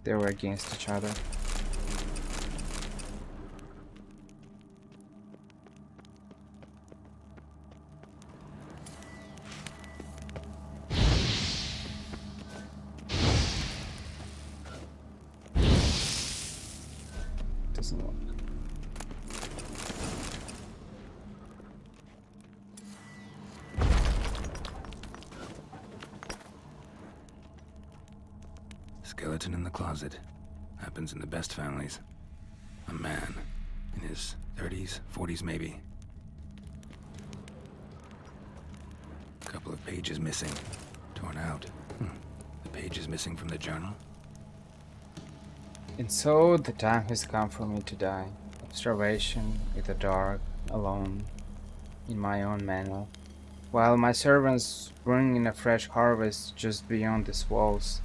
They were against each other. Doesn't work. Skeleton in the closet. Happens in the best families. A man. In his 30s, 40s maybe. A couple of pages missing. Torn out. The page is missing from the journal. And so the time has come for me to die. Of starvation, in the dark, alone, in my own manor. While my servants bring in a fresh harvest just beyond these walls.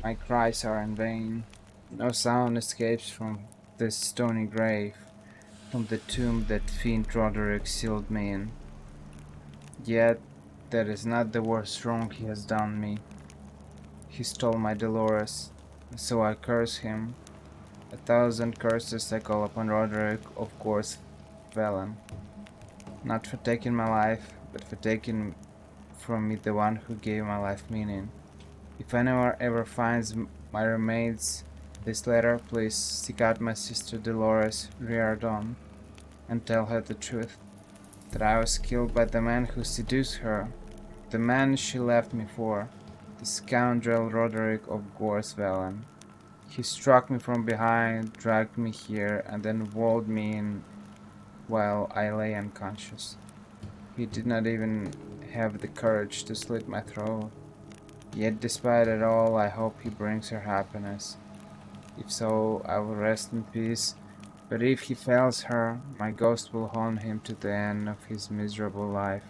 My cries are in vain. No sound escapes from this stony grave, from the tomb that fiend Roderick sealed me in. Yet, that is not the worst wrong he has done me. He stole my Dolores, so I curse him. 1,000 curses I call upon Roderick, of course, Velen. Not for taking my life, but for taking from me the one who gave my life meaning. If anyone ever finds my remains, this letter, please seek out my sister Dolores Reardon and tell her the truth, that I was killed by the man who seduced her, the man she left me for, the scoundrel Roderick of Velen. He struck me from behind, dragged me here, and then walled me in while I lay unconscious. He did not even have the courage to slit my throat. Yet despite it all, I hope he brings her happiness. If so, I will rest in peace, but if he fails her, my ghost will haunt him to the end of his miserable life,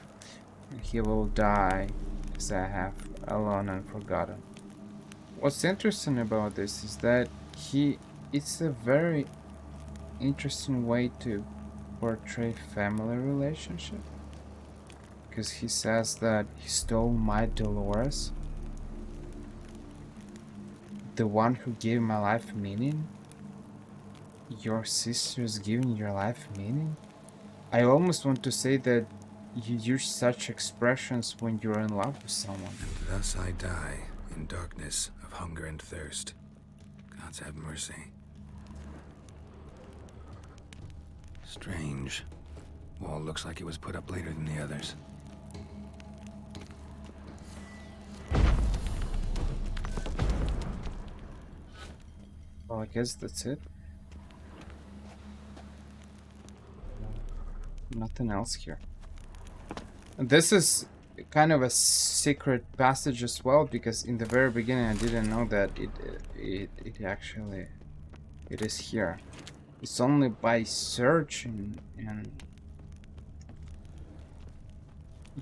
and he will die as I have, alone and forgotten. What's interesting about this is that it's a very interesting way to portray family relationship, because he says that he stole my Dolores, the one who gave my life meaning. Your sister's giving your life meaning? I almost want to say that you use such expressions when you're in love with someone. And thus I die in darkness of hunger and thirst. Gods have mercy. Strange. Wall looks like it was put up later than the others. Well, I guess that's it. Nothing else here. This is kind of a secret passage as well, because in the very beginning I didn't know that it actually is here. It's only by searching and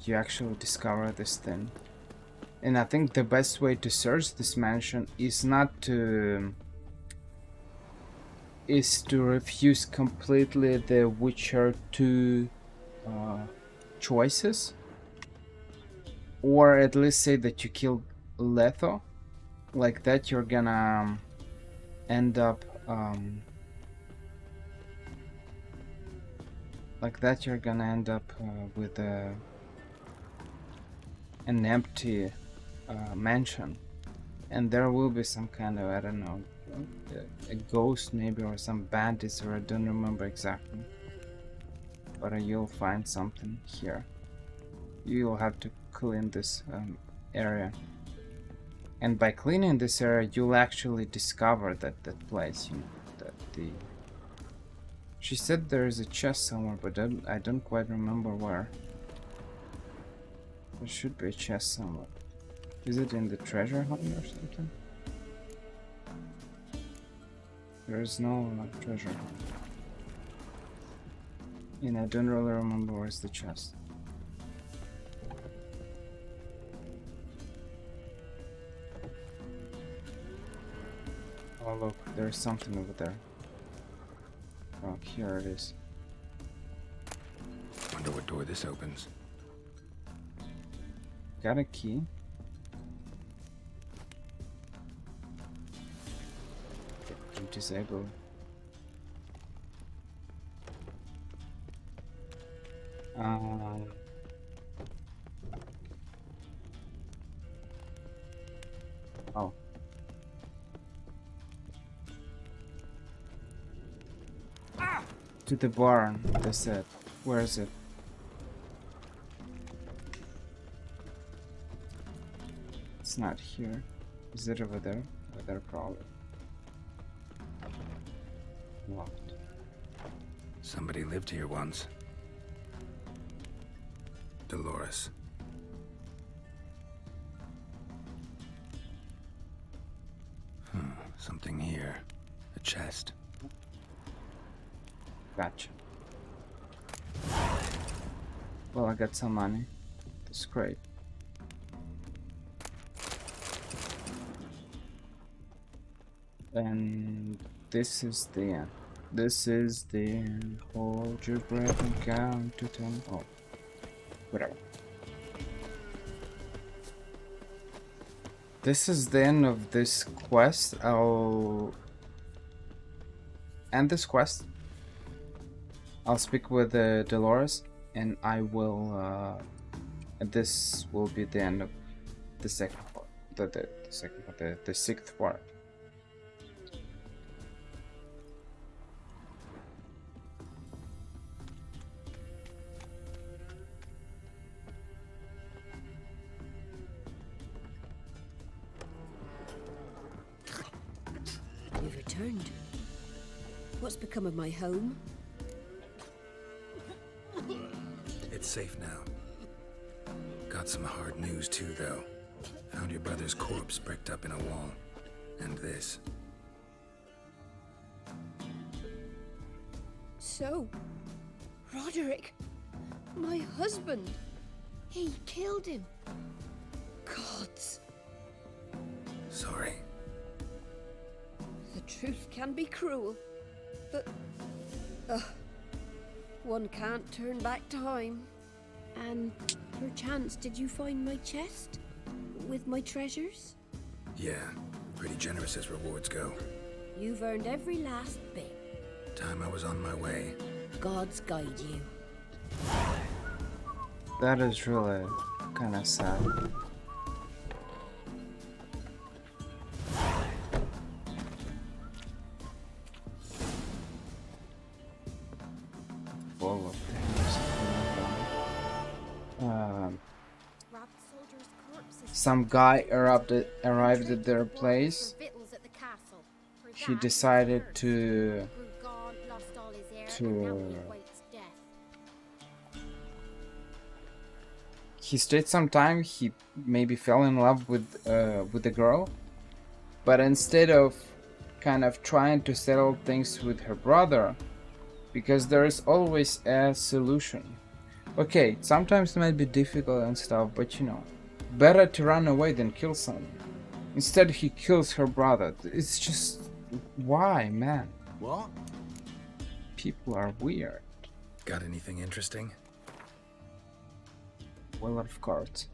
you actually discover this thing. And I think the best way to search this mansion is not to refuse completely the Witcher 2 choices, or at least say that you killed Letho. Like that you're gonna end up with an empty mansion, and there will be some kind of, I don't know, a ghost maybe, or some bandits, or I don't remember exactly, but you'll find something here. You'll have to clean this area, and by cleaning this area you'll actually discover that place, you know, that the... She said there is a chest somewhere, but I don't quite remember where. There should be a chest somewhere. Is it in the treasure hunt or something? There is no treasure hunt. And I don't really remember where's the chest. Oh look, there's something over there. Oh, here it is. Wonder what door this opens. Got a key. Disable. Oh. To the barn, they said. Where is it? It's not here. Is it over there? Over there, probably. Locked. Somebody lived here once. Dolores. Something here. A chest. Gotcha. Well, I got some money. That's great. And this is the end. This is the end. Hold your breath and count to 10. Oh, whatever. This is the end of this quest. I'll end this quest. I'll speak with Dolores, and I will. This will be the end of the second part. The sixth part. You've returned. What's become of my home? It's safe now. Got some hard news too, though. Found your brother's corpse bricked up in a wall. And this. So, Roderick, my husband, he killed him. Gods. Sorry. The truth can be cruel, but one can't turn back time. And perchance, did you find my chest with my treasures? Yeah, pretty generous as rewards go. You've earned every last bit. Time I was on my way. Gods guide you. That is really kind of sad. Full of things. Some guy arrived at their place. He decided to he stayed some time. He maybe fell in love with the girl, but instead of kind of trying to settle things with her brother, because there is always a solution. Okay, sometimes it might be difficult and stuff, but you know, better to run away than kill someone. Instead, he kills her brother. It's just... why, man? What? People are weird. Got anything interesting? Well, of cards.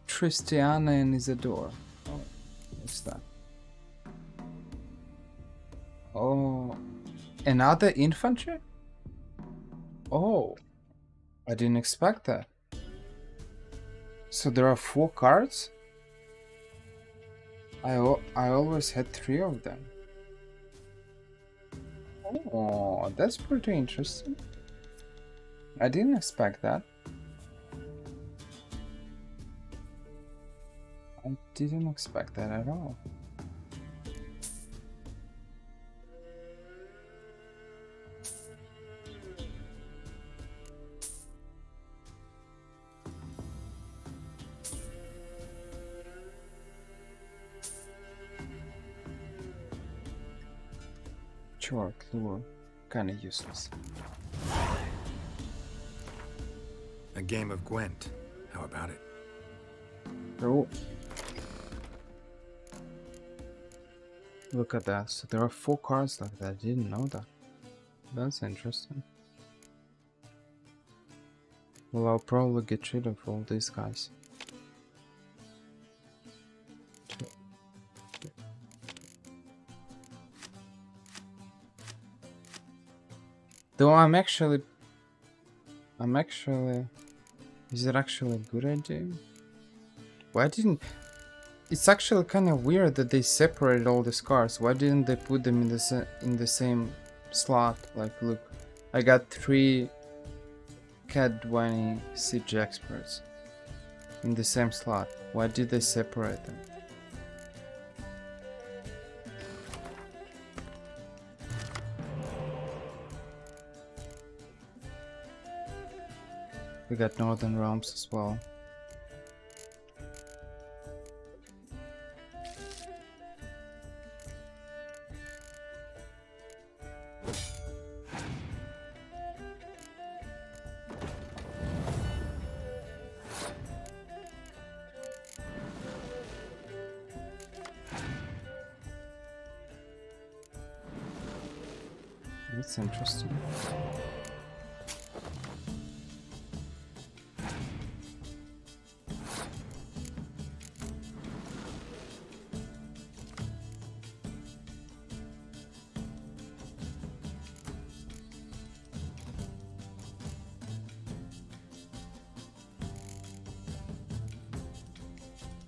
Tristiana and Isadora. Oh, what's that? Oh, another infantry? Oh, I didn't expect that. So there are 4 cards? I always had 3 of them. Oh, that's pretty interesting. I didn't expect that. I didn't expect that at all. Sure, lure, kinda useless. A game of Gwent. How about it? Oh. Look at that. So there are 4 cards like that. I didn't know that. That's interesting. Well, I'll probably get rid of all these guys. Though I'm actually... Is it actually a good idea? Why didn't... It's actually kind of weird that they separated all these cards. Why didn't they put them in the same slot? Like, look, I got 3 Cadwani Siege Experts in the same slot. Why did they separate them? We got Northern Realms as well. That's interesting.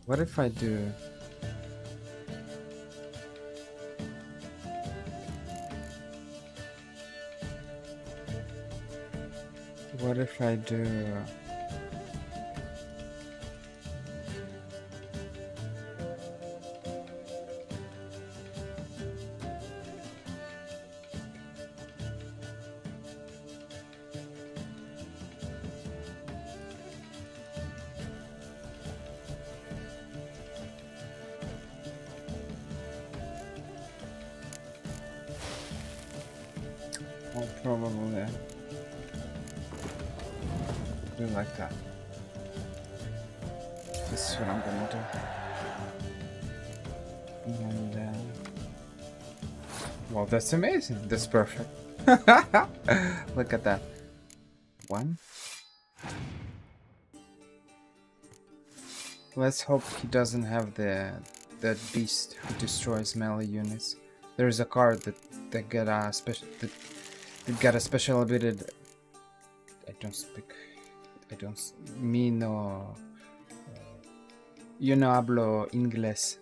What if I do... What if I do... I'll probably do like that. This is what I'm gonna do. And well, that's amazing. That's perfect. Look at that. 1. Let's hope he doesn't have that beast who destroys melee units. There is a card that got a special ability. Yo no hablo inglés.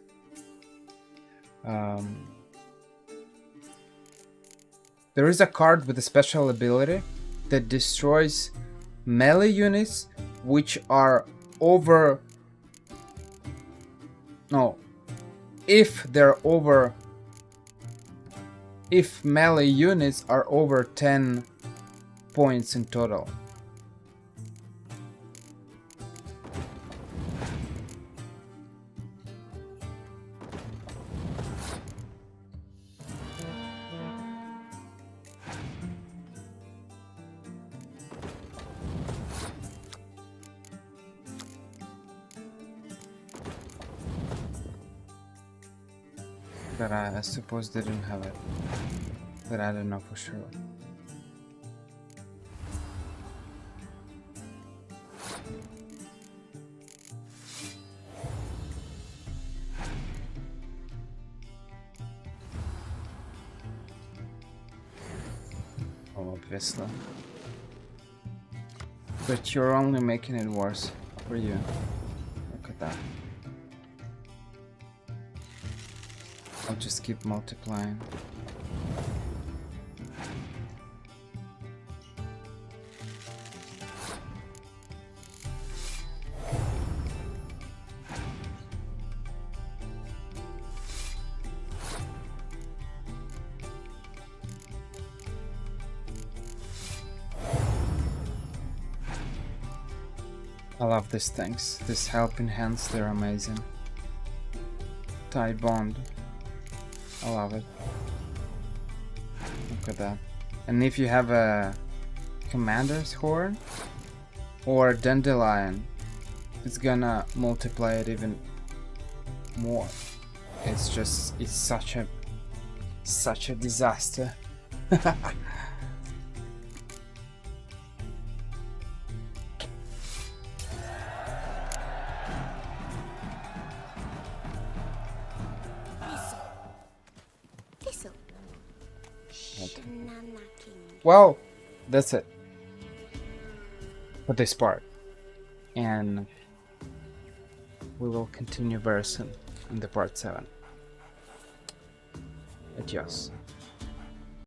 There is a card with a special ability that destroys melee units which are over... No. If melee units are over 10 points in total. But I suppose they didn't have it. But I don't know for sure. Obviously. But you're only making it worse for you. Look at that. I'll just keep multiplying. I love these things. These helping hands, they're amazing. Tie bond. I love it. Look at that. And if you have a commander's horn or dandelion, it's gonna multiply it even more. It's just, it's such a disaster. Well, that's it for this part, and we will continue very soon in the part 7. Adios.